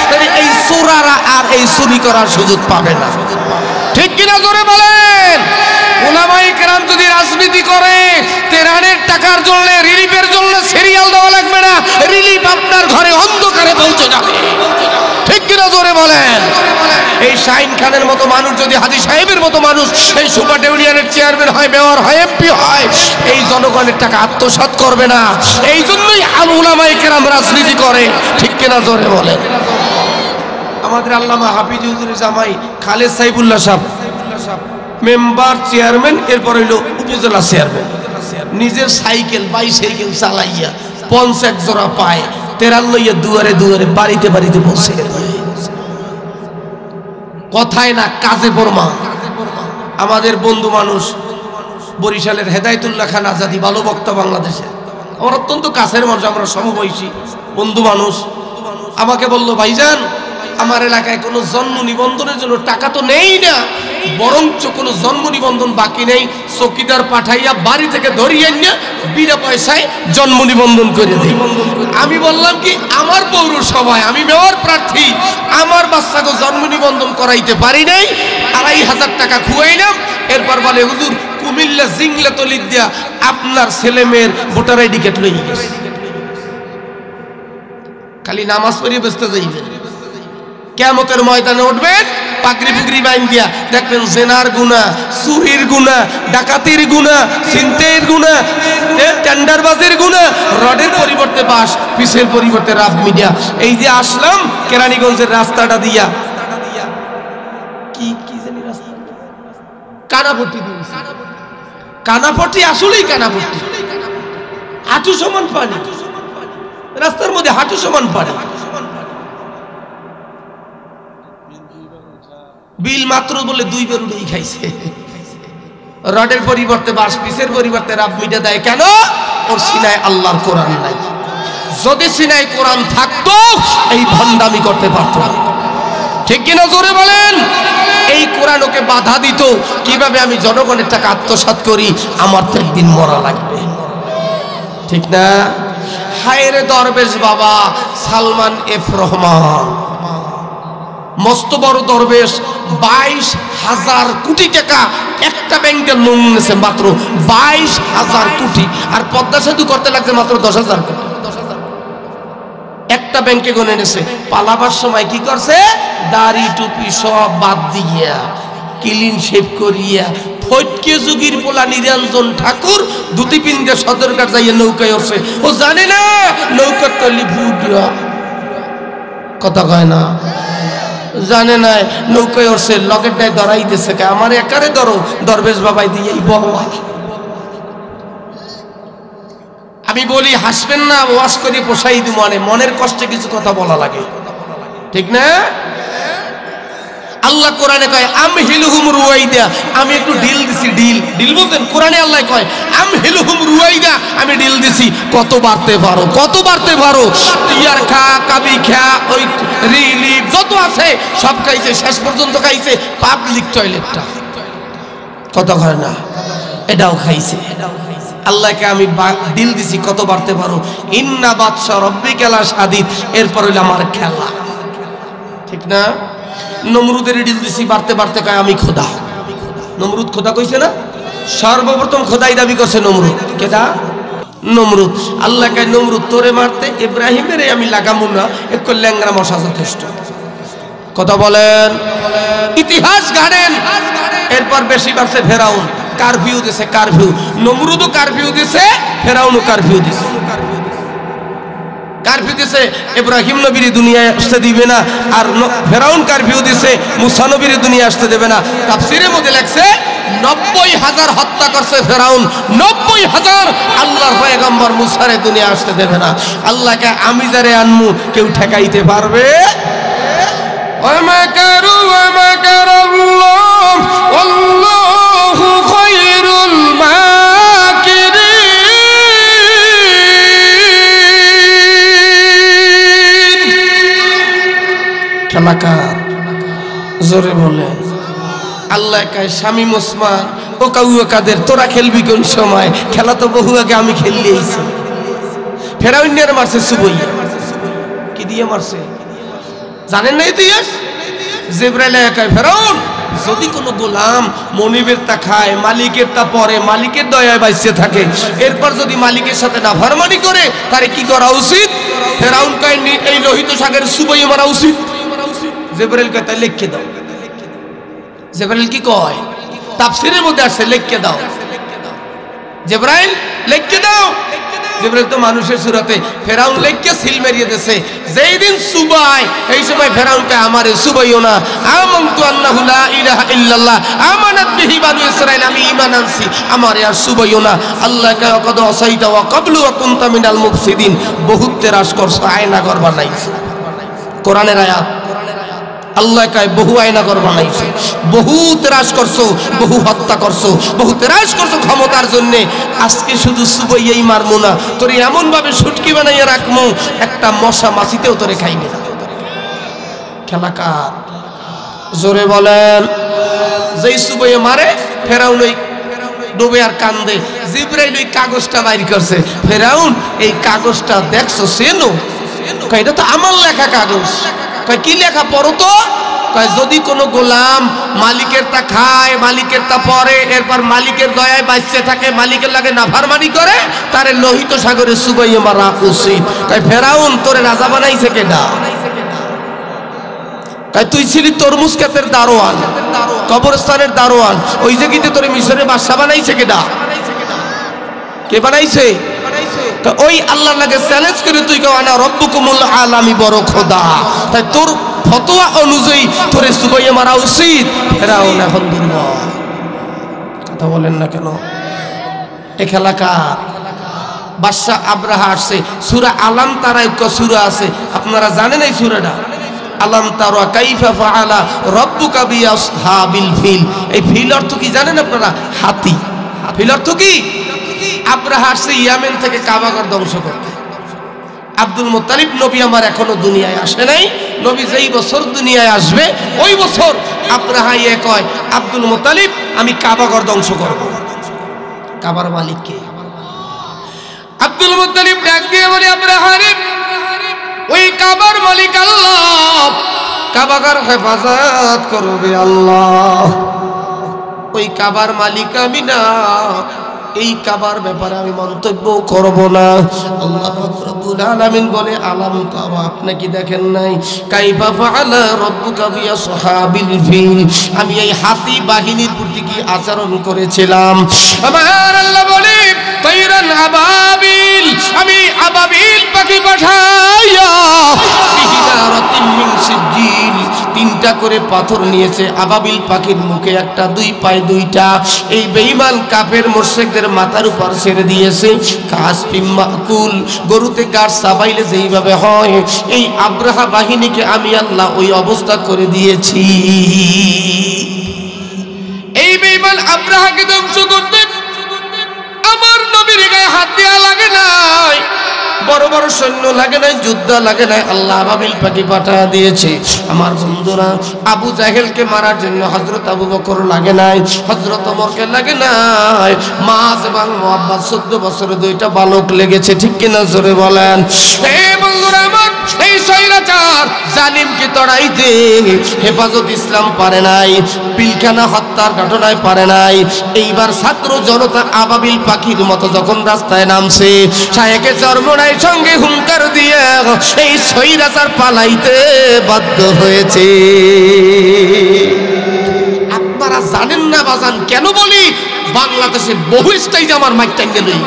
তাহলে এই চোরারা আর এই চুরি করার সুযোগ পাবে না। ঠিক কিনা জোরে বলেন? উলামায়ে কেরাম যদি রাজনীতি করে, তেরানের টাকার জন্য, রিলিফের জন্য সিরিয়াল দেওয়া লাগবে না, রিলিফ আপনার ঘরে অন্ধকারে পৌঁছে যাবে। ঠিক কিনা জোরে বলেন? এই শাহিন খানের মতো মানুষ যদি, হাজী সাহেবের মতো মানুষ এই সুপার ইউনিয়নের চেয়ারম্যান হয়, মেয়র হয়, এমপি হয়, এই জনগণের টাকা আত্মসাৎ করবে না। এই জন্যই উলামায়ে কেরাম রাজনীতি করে। ঠিক কিনা জোরে বলেন? আমাদের আল্লামা হাফিজ হুজুরের জামাই খালেদ সাইফুল্লাহ সাহেব মেম্বার, চেয়ারম্যান, এরপর হইল উপজেলা চেয়ারম্যান। নিজের সাইকেল, বাইসাইকেল চালাইয়া 50 জোড়া পায়, তেরাল লইয়া দুয়ারে দুয়ারে, বাড়িতে বাড়িতে বসে। কথায় না, কাজে প্রমাণ। আমাদের বন্ধু মানুষ বরিশালের হেদায়েতুল্লাহ খান আজাদি, ভালো বক্তা বাংলাদেশে, আমার অত্যন্ত কাছের মানুষ, আমরা সমবয়সী বন্ধু মানুষ। আমাকে বললো, ভাইজান আমার এলাকায় কোনো জন্ম নিবন্ধনের জন্য টাকা তো নেই না, বরঞ্চ কোনো জন্ম নিবন্ধন বাকি নেই, চকিদার পাঠাইয়া বাড়ি থেকে ধরিয়ে নিয়ে বিনা পয়সায় জন্ম নিবন্ধন করে দিই। আমি বললাম কি, আমার পৌরসভায় আমি মেয়র প্রার্থী, আমার বাচ্চাকে জন্ম নিবন্ধন করাইতে পারি নাই, 2500 টাকা খুয়াইলাম। এরপর বলে, হুজুর কুমিল্লা জিংলা তলিদ দিয়া আপনার ছেলে মেয়ের ভোটার আইডি কার্ড লইয়ে গেছে। খালি নামাজ পড়িয়ে ব্যস্ত যাইবেন, কিয়ামতের ময়দানে উঠবেন পাগড়ি পুগড়ি বাইন দিয়া, দেখবেন জেনার গুনাহ, চুরির গুনাহ, ডাকাতির গুনাহ, ছিনতাইয়ের গুনাহ, টেন্ডারবাজির গুনাহ, রডের পরিবর্তে বাঁশ, পিসের পরিবর্তে রাফ মিডিয়া। এই যে আসলাম কেরানীগঞ্জের রাস্তাটা দিয়া, কি কি জানি রাস্তা, কানাপট্টি দিয়েছে। কানাপট্টি আসলেই কানাপট্টি, হাঁটু সমান পানি রাস্তার মধ্যে, হাঁটু সমান পানি। বিল মাত্র বলে 2 বার উঠেই খাইছে। রডের পরিবর্তে বাঁশ, পিসের পরিবর্তে রাফ মিডিয়া দেয় কেন? ওর সিনায় আল্লাহর কোরআন নাই। যদি সিনায় কোরআন থাকতো এই ভণ্ডামি করতে পারতো না। ঠিক কিনা জোরে বলেন? এই কোরআন ওকে বাধা দিত, কিভাবে আমি জনগণের টাকা আত্মসাৎ করি, আমার তো একদিন মরা লাগবে। ঠিক না? হায়রে দরবেশ বাবা সালমান এফ রহমান, মস্ত বড় দরবেশ, 22,000 কোটি টাকা একটা ব্যাংকের লোন নিয়েছে, মাত্র 22,000 কোটি। আর পদ্মা সেতু করতে লাগছে মাত্র 10,000 কোটি। একটা ব্যাংকে গনে এনেছে। পালাবার সময় কি করছে? দাড়ি টুপি সব বাদ দিয়া, ক্লিন শেভ করিয়া, ফটকে যুগীর পোলা নিরঞ্জন ঠাকুর ধুতি পিন্দে সদরঘাট যাইয়া নৌকায় উঠছে। ও জানে না নৌকার তলি ভুটিয়া, কথা কয় না, জানে না নৌকায় উঠছে, লগেরটায় ধরাই দিছে, আমার একারে ধরো দরবেশ বাবাই দিয়ে বাবা। আমি বলি হাসবেন না, ওয়াজ করে পোষাই দিব, মানে মনের কষ্টে কিছু কথা বলা লাগে। ঠিক না? আল্লাহ কোরআনে কয় আমহিলুহুম রুয়াইদা, আমি একটু ডিল দিছি। ডিল ডিল বলতেন কোরআনে আল্লাহ কয় আমহিলুহুম রুয়াইদা, আমি ডিল দিছি। কত বাড়তে পারো, কত বাড়তে পারো, টিয়ার খা, কাবি খা, ওই রিলিফ যত আছে সব খাইছে, শেষ পর্যন্ত খাইছে পাবলিক টয়লেটটা, কথা হয় না, এটাও খাইছে। আল্লাহকে আমি ডিল দিছি, কত বাড়তে পারো, ইন্না বাদশা রব্বিকা লাশাদীদ, এরপর হইল আমার খেলা। ঠিক না? নমরুদের ডিল দিছি, বাড়তে বাড়তে কয় আমি খোদা। নমরুদ খোদা কইছে না? সর্বপ্রথম খোদাই দাবি করছে নমরুদ। কেডা? নমরুদ। আল্লাহ কয় নমরুদ তোরে মারতে ইব্রাহিমের আমি লাগামু না, একটু ল্যাংরা মশা যথেষ্ট। কথা বলেন, ইতিহাস গাড়েন। এরপর বেশি বাড়ছে ফেরাউন, কারফিউ দিছে, কারফিউ। নমরুদও কারফিউ দিছে, ফেরাউনও কারফিউ দিছে। কারফিউ দিছে ইব্রাহিম নবীর দুনিয়ায় আসতে দিবে না, আর ফেরাউন কারফিউ দিছে মুসা নবীর দুনিয়ায় আসতে দেবে না। তাফসীরের মধ্যে লেখছে 90,000 হত্যা করছে ফেরাউন। 90,000 আল্লাহর পয়গম্বর মুসারে দুনিয়া আসতে দেবে না। আল্লাহকে আমি যারে আনমু কেউ ঠেকাইতে পারবে? ওয়ামাকারু ওয়ামাকারাল্লাহ ওয়াল্লাহু খায়রুল মাকিরিন। খেলাকার জোরে বলে আল্লাহ কয় শামীম ওসমান ও কাদের তোরা খেলবি কোন সময়? খেলা তো বহু আগে আমি খেললিয়েছি। ফেরাউনের মারছে সুবইয়া, কি দিয়ে মারছে জানেন না ইতিহাস? জিবরাইল কয় ফেরাউন যদি কোনো গোলাম মনিবের তা খায়, মালিকের তা পরে, মালিকের দয়ায় বাইসে থাকে, এরপর যদি মালিকের সাথে নাফরমানি করে তারে কি করা উচিত? ফেরাউন কয় এই লোহিত সাগরের সুবইয়া মারা উচিত। জিবরাইল কয় তাই লিখে দাও। জিবরাইল কি কয়? তাফসীরের মধ্যে আসছে লিখে দাও। জিবরাইল লিখে দাও। জিবরাইল তো মানুষের সুরতে, ফেরাউন লিখে সিল মেরিয়ে দিয়েছে। যেই দিন সুবাই এই সময় ফেরাউন কয় আমারে সুবাইও না, আমানতু আন্নাহু লা ইলাহা ইল্লাল্লাহ আমানাত বিহি বানু ইসরাঈল, আমি ঈমান আনছি, আমারে আর সুবাইও না। আল্লাহ কয় কদ আসাইতা ওয়া ক্বাবলু ওয়া কুনতা মিনাল মুফসিদিন, বহুত তেরাস করছো, আয়না ঘর বানাইছো। কোরআনের আয়াত। আল্লাহ কয় বহু আয়নাঘর বানাইছো, বহু তেরাস করছো, বহু হত্যা করছো, বহু তেরাস করছো ক্ষমতার জন্য। আজকে শুধু সুবইয়াই মারমু না, তোরে এমন ভাবে সুটকি বানাইয়া রাখমু একটা মশা মাছিতেও তোরে খাইবে না। খেলাকার জোরে বলেন। যেই সুবইয়া মারে ফেরাউন ওই ডুবে আর কান্দে। জিবরাইল ওই কাগজটা বাইর করছে। ফেরাউন এই কাগজটা দেখছো? চেনো? কয় এটা তো আমার লেখা কাগজ। কয় কি লেখা? পড়ো তো। কয় যদি কোনো গোলাম মালিকের তা খায়, মালিকের তা পরে, এরপর মালিকের দয়ায় বাঁচতে থাকে, মালিকের লাগে নাফরমানি করে, তারে লোহিত সাগরে সুবাইয়ে মারা উচিত। কয় ফেরাউন তোরে রাজা বানাইছে কেডা? কয় তুই ছিলি তরমুজ ক্ষেতের দারোয়ান, কবরস্থানের দারোয়ান, ওই জায়গাতে তোরে মিশরে বাদশা বানাইছে কেডা? কে বানাইছে? ওই আল্লাহর লাগে চ্যালেঞ্জ করে তুই কও আনা রব্বুকুমুল আলা, আমি বড় খোদা। তাই তোর ফতোয়া অনুযায়ী তোরে সুবাইয়ে মারা উচিত। ফেরাউন এখন দুর্বল। কথা বলেন না কেন? এ খেলাকার বাদশা আব্রাহা আসছে। সূরা আলাম তারা একটা সূরা আছে, আপনারা জানেন এই সূরাটা? আলাম তারা কাইফা ফাআলা রাব্বুকা বিআসহাবিল ফিল। এই ফিল অর্থ কি জানেন আপনারা? হাতি। ফিল অর্থ কি? আব্রাহা আসছে ইয়ামেন থেকে কাবাঘর ধ্বংস করতে। আব্দুল মুত্তালিব নবী আমার এখনো দুনিয়ায় আসে নাই। নবী যেই বছর দুনিয়ায় আসবে ওই বছর আব্রাহা ইয়ে কয় আব্দুল মুত্তালিব আমি কাবাঘর ধ্বংস করব। কাবার মালিক কে? আব্দুল মুত্তালিব ডাক দিয়ে বলে আব্রাহা রে, ওই কাবার মালিক আল্লাহ, কাবাঘর হেফাজত করবে আল্লাহ। ওই কাবার মালিক আমি না, এই কাবার ব্যাপারে আমি মন্তব্য করব না। আল্লাহ রাব্বুল আলামিন বলে আলাম তারা, আপনি কি দেখেন নাই? কাইফা ফাআলা রাব্বুকা বিআসহাবিল ফিল, আমি এই হাতি বাহিনীর প্রতি কি আচরণ করেছিলাম। আমার আল্লাহ বলে তাইরান আবাবিল, আমি আবাবিল পাখি পাঠাইয়া বিহিদারাতিন মিন সিজিল, তিনটা করে পাথর নিয়েছে আবাবিল পাখির মুখে একটা, দুই পায়ে দুইটা। এই বেঈমান কাফের মুশরিকদের মাথার উপর ছেড়ে দিয়েছে। কাসফিম মাকুল, গরুতে গাছ চাবাইলে যেইভাবে হয়, এই আব্রাহা বাহিনীকে আমি আল্লাহ ওই অবস্থা করে দিয়েছি। এই বেঈমান আব্রাহাকে ধ্বংস করতে আমার নবীর গায়ে হাত দেওয়া লাগে নাই, বড় বড় সৈন্য লাগে নাই, যুদ্ধ লাগে নাই, আল্লাহ আবাবিল পাখি পাঠিয়ে দিয়েছে। আমার বন্ধুরা, আবু জাহেলকে মারার জন্য হযরত আবু বকর লাগে নাই, হযরত ওমরকে লাগে নাই, মাস এবং মুহাব্বত 14 বছরে দুইটা বালক লেগেছে। ঠিক কিনা জোরে বলেন? এই বন্ধুরা আমার, এই স্বৈরাচার জালিমকে তড়াইতে হেফাজত ইসলাম পারে নাই, পিলখানা হত্যার ঘটনায় পারে নাই। এইবার ছাত্র জনতা আবাবিল পাখির মতো যখন রাস্তায় নামছে, শায়েকে চরমোনাই সঙ্গে হুঙ্কার দিয়ে এই স্বৈরাচার পালাইতে বাধ্য হয়েছে। আপনারা জানেন না বাজান, কেন বলি? বাংলাদেশে বহু স্টাইজে আমার মাইক টাইঙ্গে লই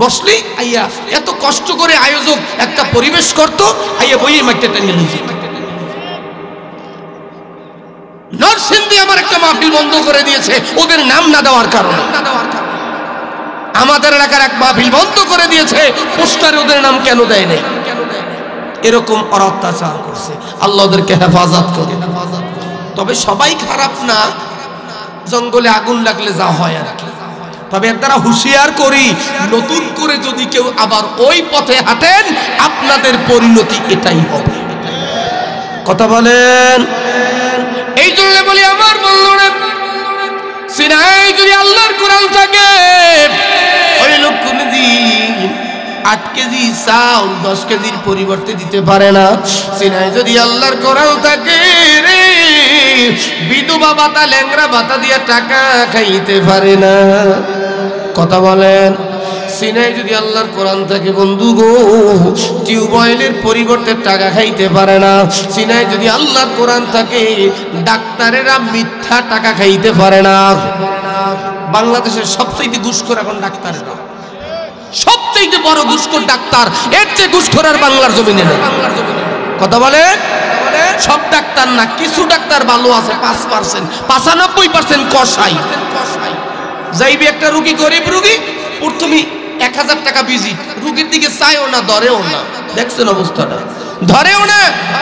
বসলি আইয়া, এত কষ্ট করে আয়োজক একটা পরিবেশ করতো, আইয়া বইয়ে মাইকটা টাইঙ্গে লই যেত। নরসিংদী আমার একটা মাহফিল বন্ধ করে দিয়েছে ওদের নাম না দেওয়ার কারণে। আমাদের এলাকার এক মাহফিল বন্ধ করে দিয়েছে পোস্টারে ওদের নাম কেন দেয় নাই। এরকম ওরা অত্যাচার করছে, আল্লাহ ওদেরকে হেফাজত করে। তবে সবাই খারাপ না, জঙ্গলে আগুন লাগলে যা হয় আর কি। তবে এর দ্বারা হুঁশিয়ার করি, নতুন করে যদি কেউ আবার ওই পথে হাঁটেন আপনাদের পরিণতি এটাই হবে। কথা বলেন। এই জন্য বলি আমার বন্ধুরা, সিনাই যদি আল্লাহর কোরআন থাকে ওই লোক কোনদিন 8 কেজি চাউল 10 কেজির পরিবর্তে দিতে পারে না। সিনাই যদি আল্লাহর কোরআন থাকে রে, বিধবা ভাতা ল্যাংড়া ভাতা দিয়ে টাকা খাইতে পারে না। কথা বলেন। সিনাই যদি আল্লাহর কোরআন থাকে বন্ধু গো, টিউবওয়েলের পরিবর্তে টাকা খাইতে পারে না। সিনাই যদি আল্লাহর কোরআন থাকে, ডাক্তারেরা মিথ্যা টাকা খাইতে পারে না। বাংলাদেশের সবচেয়ে ঘুষখোর এখন ডাক্তারেরা, সবচেয়ে বড় ঘুষখোর ডাক্তার, এর চেয়ে ঘুষখোর আর বাংলার জমিনে নেই। কথা বলে। সব ডাক্তার না, কিছু ডাক্তার ভালো আছে 5%, 95% কসাই। যাইবি একটা রুগী, গরিব রুগী, প্রথমে 1000 টাকা ভিজিট, রুগীর দিকে চাইও না, ধরেও না। দেখছেন অবস্থাটা, ধরেও না,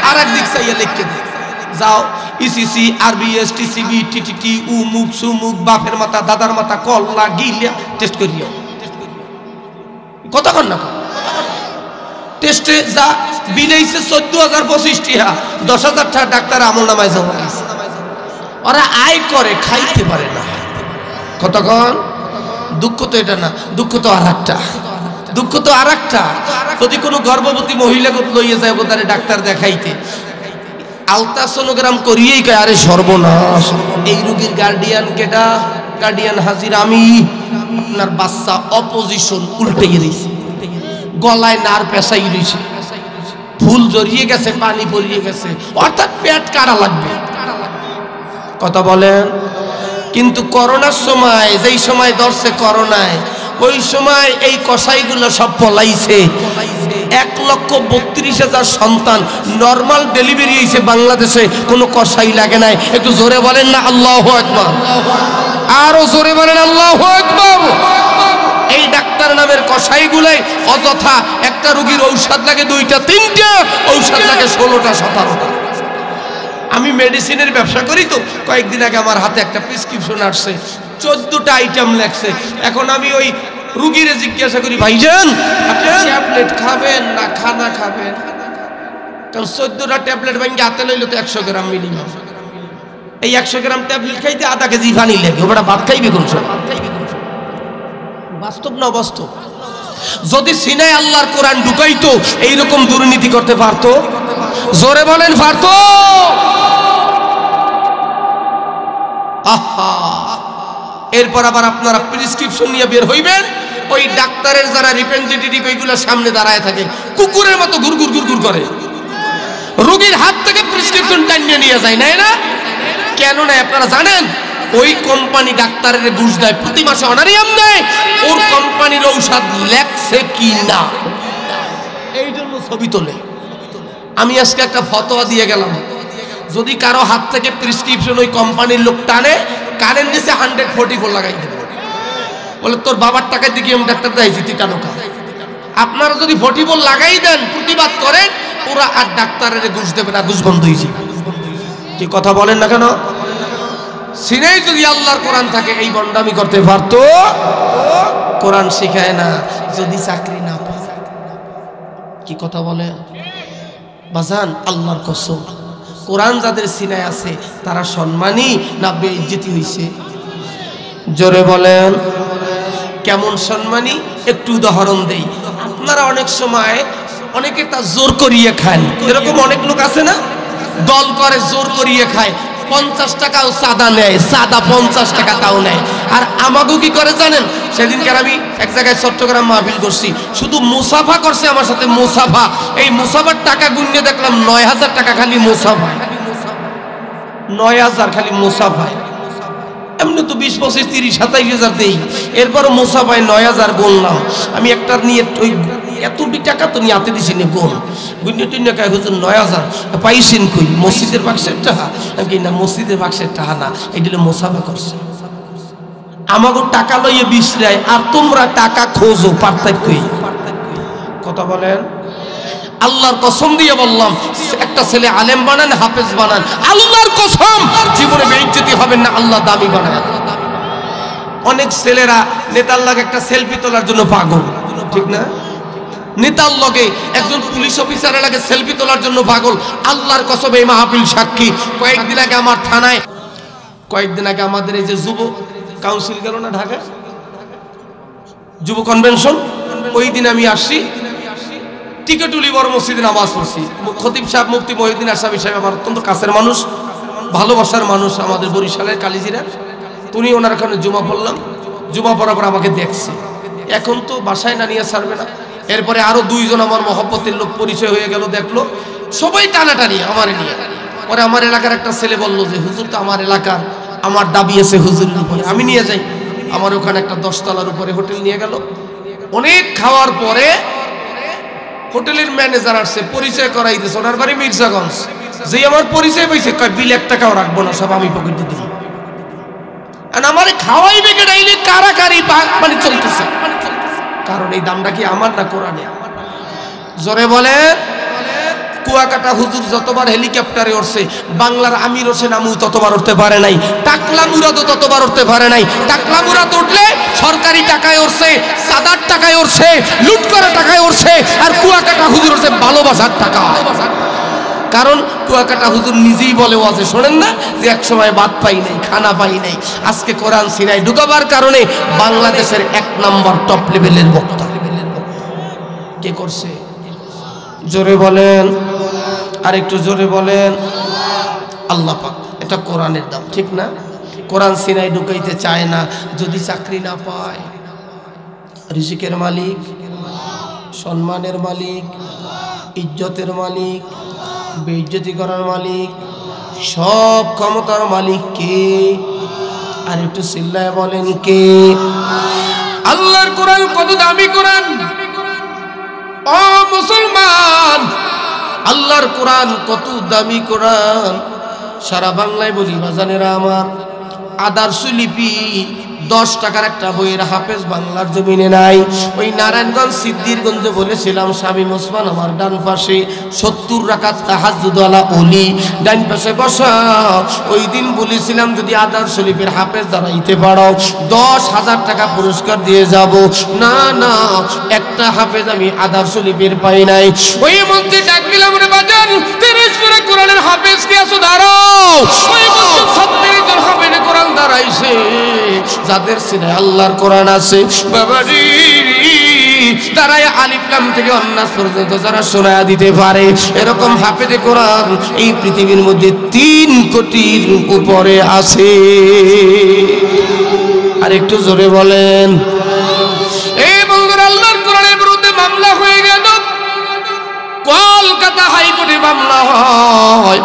আর একদিক চাইয়া লিখে দেয় যাও ইসিসি আরবিএস টিসিবি টিটিটি উমুক সুমুক বাপের মাথা দাদার মাথা কল্লা গিলিয়া টেস্ট করিও। কথা কন না, টেস্টে যা বিলেইছে 14,025 টাকা, 10,000 টাকা ডাক্তার আমল নামায় জমা দিয়েছে। ওরা আয় করে, খাইতে পারে না। কতক্ষণ দুঃখ তো এটা না, দুঃখ তো আর একটা, দুঃখ তো আর একটা। যদি কোনো গর্ভবতী মহিলাকে লইয়ে যায় তারে ডাক্তার দেখাইতে, আলট্রাসোনোগ্রাম করিয়েই কয় আরে সর্বনাশ, এই রোগীর গার্ডিয়ান কেডা? গার্ডিয়ান হাজির আমি। আপনার বাচ্চা অপোজিশন উল্টে গেছে, গলায় নার পেশাই রয়েছে, ফুল জড়িয়ে গেছে, পানি পরিয়ে গেছে, অর্থাৎ পেট কাটা লাগবে। কথা বলেন। কিন্তু করোনার সময়, যেই সময় ধরছে করোনায়, ওই সময় এই কসাইগুলো সব পলাইছে। 1,32,000 সন্তান নরমাল ডেলিভারি হয়েছে বাংলাদেশে, কোনো কসাই লাগে নাই। একটু জোরে বলেন না আল্লাহু আকবার, আরো জোরে বলেন আল্লাহু আকবার। এই ডাক্তার নামের কসাইগুলাই অযথা একটা রোগীর ঔষধ লাগে 2টা 3টা, ঔষধ লাগে 16টা 17টা। আমি মেডিসিনের ব্যবসা করি তো, কয়েকদিন আগে আমার হাতে একটা প্রেসক্রিপশন আসছে, 14টা আইটেম লেখছে। এখন আমি ওই রুগীরে জিজ্ঞাসা করি, ভাইজান আপনি ট্যাবলেট খাবেন না খানা খাবেন? কারণ 14টা ট্যাবলেট ভাঙ্গে হাতে লইলে তো 100 গ্রাম মিনিমাম। এই 100 গ্রাম ট্যাবলেট খাইতে আধা কেজি পানি লাগে, ওটা ভাত খাইবে কোন সময়? বাস্তব না বাস্তব? যদি সিনায় আল্লাহর কোরআন ঢুকাইতো এইরকম দুর্নীতি করতে পারতো? জোরে বলেন পারতো? আহা, এরপর আবার আপনারা প্রেসক্রিপশন নিয়ে বের হইবেন, ওই ডাক্তারের যারা রিপ্রেজেন্টেটিভ এইগুলো সামনে দাঁড়ায় থাকে, কুকুরের মতো ঘুরঘুর ঘুরঘুর করে, রোগীর হাত থেকে প্রেসক্রিপশন টানিয়ে নিয়ে যায়। নাই না? কেন না আপনারা জানেন? ওই কোম্পানি ডাক্তারের ঘুষ দেয়, প্রতি মাসে অনারিয়াম দেয়, ওর কোম্পানির ঔষধ লেখছে কি না এই জন্য ছবি তোলে। আমি আজকে একটা ফতোয়া দিয়ে গেলাম, যদি কারো হাত থেকে প্রেসক্রিপশন ওই কোম্পানির লোক টানে, কানের নিচে 144 লাগাই দেবে, বলে তোর বাবার টাকায় দিকে আমি ডাক্তার দেখাইছি তুই টানো কা। আপনারা যদি 44 লাগাই দেন, প্রতিবাদ করেন, ওরা আর ডাক্তারের ঘুষ দেবে না, ঘুষ বন্ধ হয়েছে। কি কথা বলেন না কেন? সিনাই যদি আল্লাহর কোরআন থাকে এই বন্ডামি করতে পারতো? কোরআন শিখায় না, যদি চাকরি না পায়। কি কথা বলে বাজান? আল্লাহর কসম, কোরআন যাদের সিনায় আছে তারা সম্মানী না বেইজ্জতি হইছে? জোরে বলেন। কেমন সম্মানী? একটু উদাহরণ দেই। আপনারা অনেক সময় অনেকে তা জোর করিয়ে খান, এরকম অনেক লোক আছে না, দল করে জোর করিয়ে খায়, 50 টাকাও চাঁদা নেয়, চাঁদা 50 টাকা তাও নেয়। আর আমাকেও কি করে জানেন? সেদিনকার আমি এক জায়গায় চট্টগ্রাম মাহফিল করছি, শুধু মুসাফা করছে আমার সাথে, মুসাফা। এই মুসাফার টাকা গুণে দেখলাম 9,000 টাকা খালি মুসাফা, 9,000 খালি মুসাফা। এমনি তো 20, 25, 30, 27,000 দেই, এরপরও মুসাফায় 9,000 গুনলাম। আমি একটা নিয়ে ওই এতটি টাকা তো নিয়ে হাতে দিছি নি গোল গুণ্য টিন্য কায় হুজুর 9000 পাইছেন কই মসজিদের বাক্সের টাকা কি না মসজিদের বাক্সের টাকা না এগুলো মোসাফা করছে আমাগো টাকা লইয়ে বিছরাই আর তোমরা টাকা খোঁজো পার্থক্য কই কথা বলেন আল্লাহর কসম দিয়ে বললাম একটা ছেলে আলেম বানান হাফেজ বানান আল্লাহর কসম জীবনে বেইজ্জতি হবেন না আল্লাহ দামি বানায় অনেক ছেলেরা নেতার লাগে একটা সেলফি তোলার জন্য পাগল ঠিক না নেতার লগে একজন পুলিশ অফিসারের লাগে সেলফি তোলার জন্য পাগল আল্লাহর কসম এই মাহফিল সাক্ষী কয়েকদিন আগে আমার থানায় কয়েকদিন আগে আমাদের এই যে যুব কাউন্সিল গেল না ঢাকা যুব কনভেনশন ওই দিন আমি আসছি টিকেটুলি বড় মসজিদে নামাজ পড়ছি খতিব সাহেব মুফতি মহিউদ্দিন আশরাফি সাহেব আমার অত্যন্ত কাছের মানুষ ভালোবাসার মানুষ আমাদের বরিশালের কালিজিরা উনি ওনার ওখানে জুমা পড়লাম জুমা পড়ার পর আমাকে দেখছে এখন তো বাসায় না নিয়ে ছাড়বে না এরপরে আরো দুইজন আমার মহব্বতের লোক পরিচয় হয়ে গেল দেখলো সবাই টানাটানি আমারে নিয়ে পরে আমার এলাকার একটা ছেলে বললো যে হুজুর তো আমার এলাকার আমার দাবি আছে হুজুরের উপরে আমি নিয়ে যাই আমার ওখানে একটা 10 তলার উপরে হোটেল নিয়ে গেল অনেক খাওয়ার পরে হোটেলের ম্যানেজার আসছে পরিচয় করাই দিয়েছে ওনার বাড়ি মির্জাগঞ্জ যে আমার পরিচয় পাইছে কয় বিল 1 টাকাও রাখবো না সব আমি পকেটে দিই আর আমারে খাওয়াইবে কে ডাইলে কারাকারি মানে চলতেছে কারণ এই দামটা কি আমার না কোরআনে জোরে বলে কুয়াকাটা হুজুর যতবার হেলিকপ্টারে উঠছে বাংলার আমির হোসেন আমু ততবার উঠতে পারে নাই টাকলা মুরাদও ততবার উঠতে পারে নাই টাকলা মুরাদ উঠলে সরকারি টাকায় উঠছে সাদার টাকায় উঠছে লুট করা টাকায় উঠছে আর কুয়াকাটা হুজুর উঠছে ভালোবাসার টাকা কারণ কুয়াকাটা হুজুর নিজেই বলে ওয়াজে শোনেন না যে এক সময় ভাত পাই নাই খানা পাই নাই আজকে কোরআন সিনাই ঢুকাবার কারণে বাংলাদেশের 1 নম্বর টপ লেভেলের বক্তা কে করছে জোরে বলেন আর একটু জোরে বলেন আল্লাহ পাক এটা কোরআনের দাম ঠিক না কোরআন সিনাই ঢুকাইতে চায় না যদি চাকরি না পায় রিজিকের মালিক সম্মানের মালিক ইজ্জতের মালিক বেইজ্জতি করার মালিক সব ক্ষমতার মালিক কে আর একটু চিল্লায় বলেন কে আল্লাহর কোরআন কত দামি কোরআন ও মুসলমান আল্লাহর কোরআন কত দামি কোরআন সারা বাংলায় বলি বাজানেরা আমার আদর্শ লিপি 10 টাকার একটা বইয়ের হাফেজ বাংলার জমিনে নাই ওই নারায়ণগঞ্জ সিদ্দিরগঞ্জে বলেছিলাম শামীম ওসমান আমার ডান পাশে 70 রাকাত তাহাজ্জুদ ওয়ালা ওলি ডান পাশে বসা ওই দিন বলেছিলাম যদি আদর্শ লিপির হাফেজ দাঁড়াইতে পারো 10,000 টাকা পুরস্কার দিয়ে যাব না না একটা হাফেজ আমি আদর্শ লিপির পাই নাই ওই মন্ত্রী ডাক দিলাম রে বাজান 30 পরে কোরআনের হাফেজ কি আছো দাঁড়াও ওই মন্ত্রী 70 জন হাফেজ কোরআন দাঁড়াইছে যাদের সিনে আল্লাহর কোরআন আছে বাবাজি তারাই আলিফ লাম থেকে অন্নাস পর্যন্ত যারা শোনায়া দিতে পারে এরকম হাফেজে কোরআন এই পৃথিবীর মধ্যে 3 কোটির উপরে আছে আর একটু জোরে বলেন এই বন্ধুরা আল্লাহর কোরআনের বিরুদ্ধে মামলা হয়ে গেল কলকাতা হাইকোর্টে মামলা হয়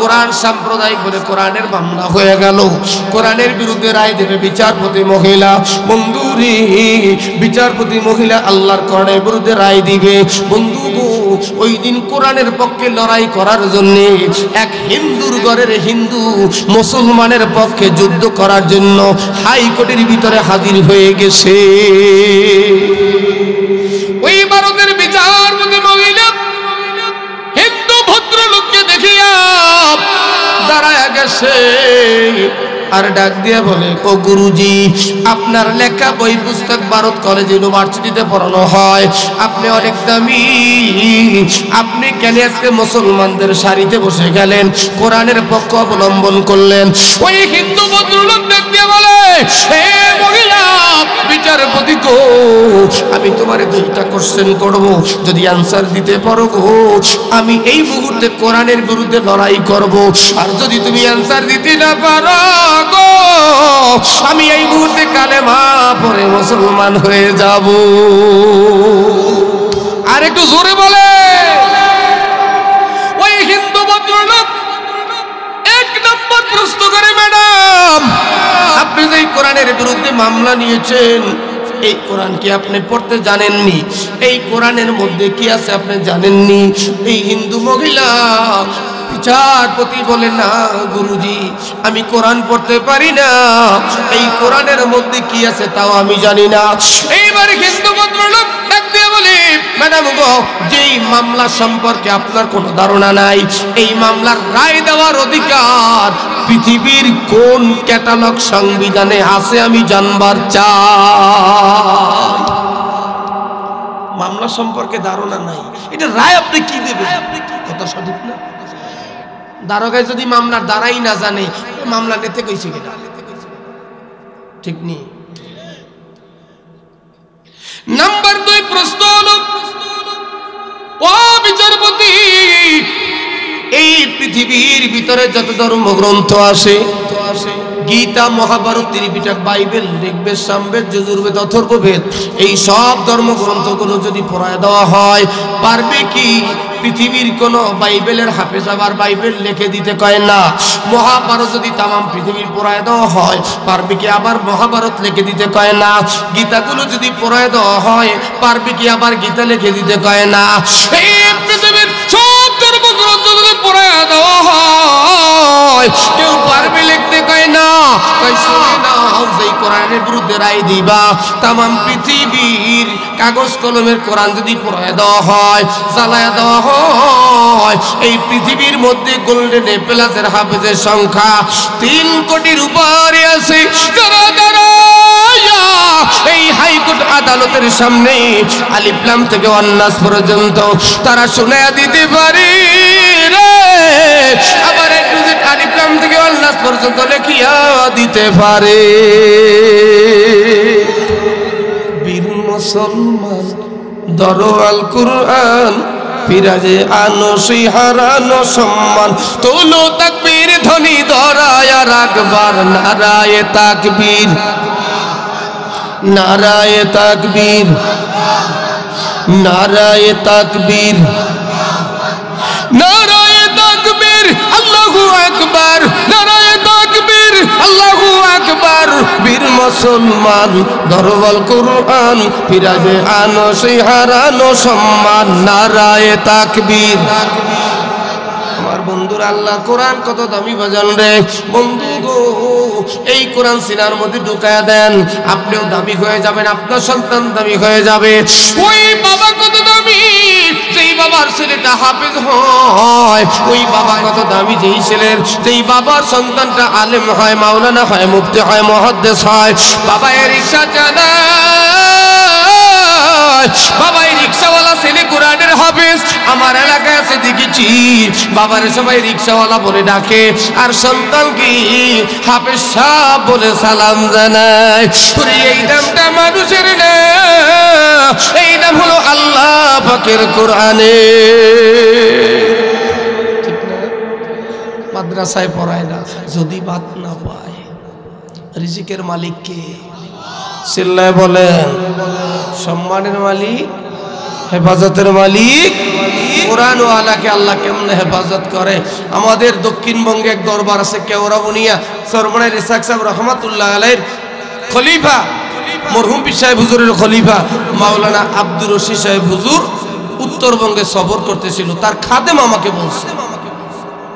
কোরআন সাম্প্রদায়িক বলে কোরআনের মামলা হয়ে গেল কোরআনের বিরুদ্ধে রায় দেবে বিচারপতি মহিলা বন্ধুরে বিচারপতি মহিলা আল্লাহর কোরআনের বিরুদ্ধে রায় দিবে বন্ধু গো ওই দিন কোরআনের পক্ষে লড়াই করার জন্য এক হিন্দুর ঘরের হিন্দু মুসলমানের পক্ষে যুদ্ধ করার জন্য হাইকোর্টের ভিতরে হাজির হয়ে গেছে ওই ভারতের বিচারপতি মহিলা হিন্দু ভদ্রলোককে দেখিয়া দাঁড়ায় গেছে আর ডাক দিয়ে বলে ও গুরুজি আপনার লেখা বই পুস্তক ভারত কলেজ ইউনিভার্সিটিতে পড়ানো হয় আপনি অনেক দামি আপনি কেন আজকে মুসলমানদের সারিতে বসে গেলেন কোরআনের পক্ষ অবলম্বন করলেন ওই হিন্দু ভদ্রলোক ডাক দিয়ে বলে হে মহিলা বিচারপতি গো আমি তোমারে 2টা কোশ্চেন করব যদি অ্যানসার দিতে পারো গো আমি এই মুহূর্তে কোরআনের বিরুদ্ধে লড়াই করব আর যদি তুমি অ্যানসার দিতে না পারো গো আমি এই মুহূর্তে কালেমা পড়ে মুসলমান হয়ে যাব আর একটু জোরে বলে ওই হিন্দু ভদ্রলোক 1 নম্বর প্রশ্ন করে ম্যাডাম আপনি যে কোরআনের বিরুদ্ধে মামলা নিয়েছেন এই কোরআন কি আপনি পড়তে জানেননি এই কোরআনের মধ্যে কি আছে আপনি জানেননি? এই হিন্দু মহিলা বিচারপতি বলে, না গুরুজি আমি কোরআন পড়তে পারি না, এই কোরআনের মধ্যে কি আছে তাও আমি জানি না। এইবার হিন্দু ভদ্রলোক ডাক দিয়ে বলে, ম্যাডাম গো, যেই মামলা সম্পর্কে আপনার কোনো ধারণা নাই, এই মামলার রায় দেওয়ার অধিকার পৃথিবীর কোন ক্যাটালগ সংবিধানে আছে আমি জানবার চাই। মামলা সম্পর্কে ধারণা নাই, এটা রায় আপনি কি দেবেন? কথা সঠিক না? দারোগায় যদি মামলার দ্বারাই না জানে, মামলা নিতে কইছে কিনা? ঠিক নেই। নাম্বার 2 প্রশ্ন হলো, ও বিচারপতি, এই পৃথিবীর ভিতরে যত ধর্মগ্রন্থ আছে, গীতা, মহাভারত, ত্রিপিটক, বাইবেল, ঋগ্বেদ, সামবেদ, যজুর্বেদ, অথর্ববেদ, এই সব ধর্মগ্রন্থগুলো যদি পড়ায় দেওয়া হয়, পারবে কি পৃথিবীর কোন বাইবেলের হাফেজ আবার বাইবেল লিখে দিতে কয় না? মহাভারত যদি তামাম পৃথিবীর পড়ায় দেওয়া হয়, পারবে কি আবার মহাভারত লিখে দিতে কয় না? গীতাগুলো যদি পড়ায় দেওয়া হয়, পারবে কি আবার গীতা লিখে দিতে কয় না? এই পৃথিবীর সব ধর্মগ্রন্থ যদি পড়ায় দেওয়া হয়, কেউ পারবে লিখতে কয় না। কয় শুনে নাও, যেই কোরআনের বিরুদ্ধে রায় দিবা, তামাম পৃথিবীর কাগজ কলমের কোরআন যদি পড়ায় দেওয়া হয়, জ্বালায় দেওয়া হয়, এই পৃথিবীর মধ্যে গোল্ডেন প্লাসের হাফেজের সংখ্যা 3 কোটির উপরে আছে। এই হাইকোর্ট আদালতের সামনে আলিফ লাম থেকে ওয়ান্নাস পর্যন্ত তারা শুনায়া দিতে পারে রে, আবার একটু যে আলিফ লাম থেকে ওয়ান্নাস পর্যন্ত লিখিয়া দিতে পারে। বীর মুসলমান ধরো আল কুরআন, ফিরাজে আনো সেই হারানো সম্মান, তোলো তাকবীর ধ্বনি ধরায়া রাখবার, নারায়ে তাকবীর, নারায়ে তাকবীর, নারায়ে তাকবীর, নারায়ে তাকবীর, আল্লাহু আকবার, নারায়ে তাকবীর, আল্লাহু আকবার। বীর মুসলমান ধরো আল কুরআন, ফিরাজে আনো সেই হারানো সম্মান, নারায়ে তাকবীর। আমার বন্ধুরা, আল্লাহ কোরআন কত দামি বাজান রে বন্ধু গো, এই কোরআন সিনার মধ্যে ঢুকায়া দেন, আপনিও দামি হয়ে যাবেন, আপনার সন্তান দামি হয়ে যাবে। ওই বাবা কত দামি, যেই বাবার ছেলেটা হাফেজ হয়, ওই বাবা কত দামি, যেই ছেলের, যেই বাবার সন্তানটা আলেম হয়, মাওলানা হয়, মুফতি হয়, মুহাদ্দিস হয়। বাবা এর রিকশা চালায়, বাবা এই রিকশাওয়ালা ছেলে কোরআনের হাফেজ। আমার এলাকায় আছে দেখেছি, বাবারে সবাই রিকশাওয়ালা বলে ডাকে, আর সন্তান কি হাফেজ সাহেব বলে সালাম জানায়। এই নামটা মানুষের না, এই নাম হলো আল্লাহ পাকের কোরআনে। ঠিক না? মাদ্রাসায় পড়ায় না, যদি বাদ না পায়, রিজিকের মালিক কে? চিল্লায় বলেন। সম্মানের মালিক, হেফাজতের মালিক কোরআন ওয়ালাকে আল্লাহ কেমনে হেফাজত করে। আমাদের দক্ষিণবঙ্গে এক দরবার আছে, কেওড়াবনিয়া, সরমনের ইসাক সাহেব রহমাতুল্লাহ আলাইহির খলিফা, মরহুম পীর সাহেব হুজুরের খলিফা মাওলানা আব্দুর রশিদ সাহেব হুজুর উত্তরবঙ্গে সফর করতেছিল। তার খাদেম আমাকে বলছে,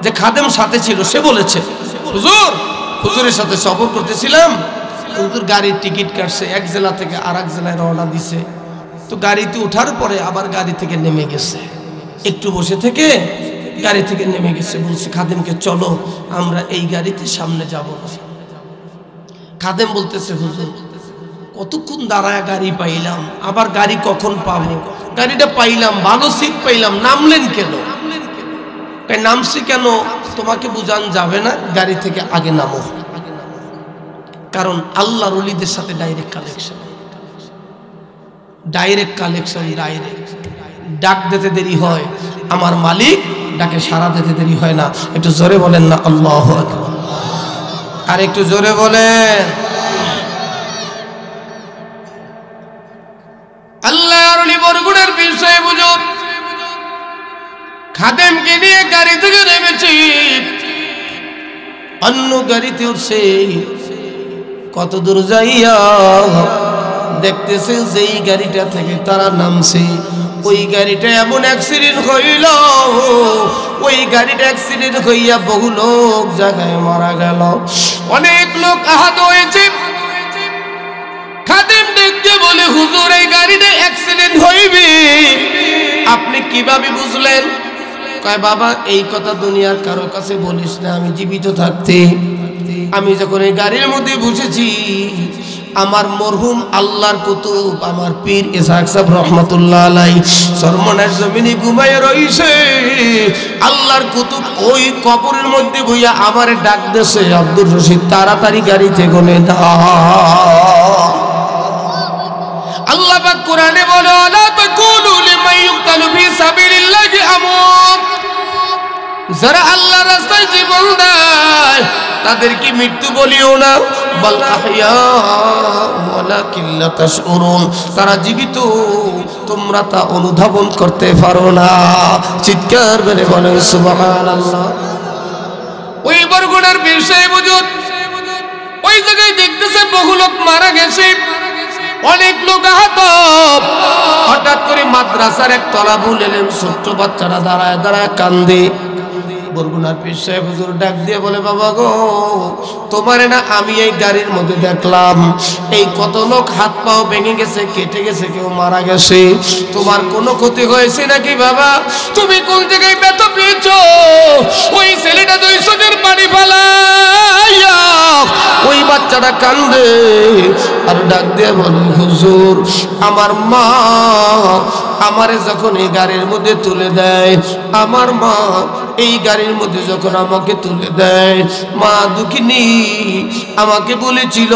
যে খাদেম সাথে ছিল, সে বলেছে, হুজুর, হুজুরের সাথে সফর করতেছিলাম, হুজুর গাড়ির টিকিট কাটছে, এক জেলা থেকে আর এক জেলায় রওনা দিছে। তো গাড়িতে ওঠার পরে আবার গাড়ি থেকে নেমে গেছে, একটু বসে থেকে গাড়ি থেকে নেমে গেছে। বলছে খাদেমকে, চলো আমরা এই গাড়িতে সামনে যাব। খাদেম বলতেছে, হুজুর কতক্ষণ দাঁড়ায় গাড়ি পাইলাম, আবার গাড়ি কখন পাবো? গাড়িটা পাইলাম, ভালো সিট পাইলাম, নামলেন কেন? নামছি কেন তোমাকে বুঝান যাবে না, গাড়ি থেকে আগে নামো। কারণ আল্লাহর ওলিদের সাথে direct connection, direct connection, direct. ডাক দিতে দেরি হয়, আমার মালিক ডাকে সাড়া দিতে দেরি হয় না। একটু জোরে বলেন না আল্লাহু আকবার, আর একটু জোরে বলেন। আল্লাহর ওলি বরগুনার পীর সাহেব হুজুর খাদেমকে নিয়ে গাড়ি থেকে নেমেছি, অন্য গাড়িতে উঠছে। কত দূর যাইয়া দেখতেছে যেই গাড়িটা থেকে তারা নামছে ওই গাড়িটা এমন অ্যাক্সিডেন্ট হইল, ওই গাড়িটা অ্যাক্সিডেন্ট হইয়া বহু লোক জায়গায় মারা গেল, অনেক লোক আহত হয়েছে। খাদেম দেখতে বলে, হুজুর এই গাড়িটা অ্যাক্সিডেন্ট হইবে, আপনি কিভাবে বুঝলেন? কয় বাবা এই কথা দুনিয়ার কারো কাছে বলিস না, আমি জীবিত থাকতে আমি যখন এই গাড়ির মধ্যে বসেছি আমার মরহুম আল্লাহর কুতুব আমার পীর ইসহাক সাহেব রহমাতুল্লাহ আলাইহি সরমনের জমিনে ঘুমায় রইছে, আল্লাহর কুতুব ওই কবরের মধ্যে বইয়া আমারে ডাক দেছে, আব্দুর রশিদ তাড়াতাড়ি গাড়িতে গলে দাও। আল্লাহ পাক কোরআনে বলে, লা তাকুলু লিমান ইউকতালু ফি সাবিলিল্লাহি আমওয়াত, যারা আল্লাহর রাস্তায় জীবন দেয় তাদেরকে মৃত্যু বলিও না, বাল আহইয়া ওয়ালাকিন লা তাশউরুন, তারা জীবিত তোমরা তা অনুধাবন করতে পারো না। চিৎকার করে বলেন সুবহানাল্লাহ। ওই বরগুনার বিষয় বুঝুন, ওই জায়গায় দেখতেছে বহু লোক মারা গেছে, অনেক লোক আহত। হঠাৎ করে মাদ্রাসার এক তলাবুল এলেম ছোট্ট বাচ্চারা দাঁড়ায় দাঁড়ায় কান্দে। বরগুনার পীর সাহেব হুজুর ডাক দিয়ে বলে, বাবা গো তোমারে না আমি এই গাড়ির মধ্যে দেখলাম, এই কত লোক হাত পাও ভেঙে গেছে, কেটে গেছে, কেউ মারা গেছে, তোমার কোনো ক্ষতি হয়েছে নাকি বাবা? তুমি কোন জায়গায় ব্যথা পেয়েছো? ওই ছেলেটা 200 জন পানি ফালাইয়া ওই বাচ্চাটা কান্দে আর ডাক দিয়ে বলে, হুজুর আমার মা আমারে যখন এই গাড়ির মধ্যে তুলে দেয়, আমার মা এই গাড়ির মধ্যে যখন আমাকে তুলে দেয়, মা দুঃখিনী আমাকে বলেছিল,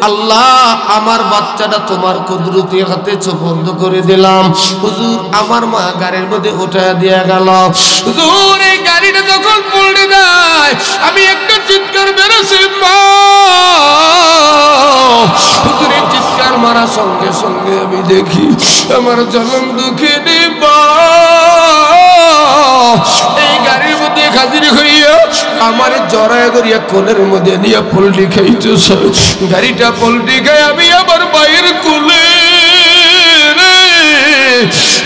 আল্লাহ আমার বাচ্চাটা তোমার কুদরতি হাতে সুপর্দ করে দিলাম। হুজুর আমার মা গাড়ির মধ্যে উঠায় দিয়ে গেল। হুজুর এই গাড়িটা যখন পড়ে দেয় আমি একটা চিৎকার বেরোছি, মা হুজুরের চিৎকার মারা সঙ্গে সঙ্গে আমি দেখি আমার জনম দুঃখিনী মা এই গাড়ির মধ্যে হাজির হইয়া আমার জড়ায় করিয়া কোলের মধ্যে নিয়ে পোল্ট্রি খাইতেছে। গাড়িটা পোল্ট্রি খাই আমি আমার মায়ের কোলে।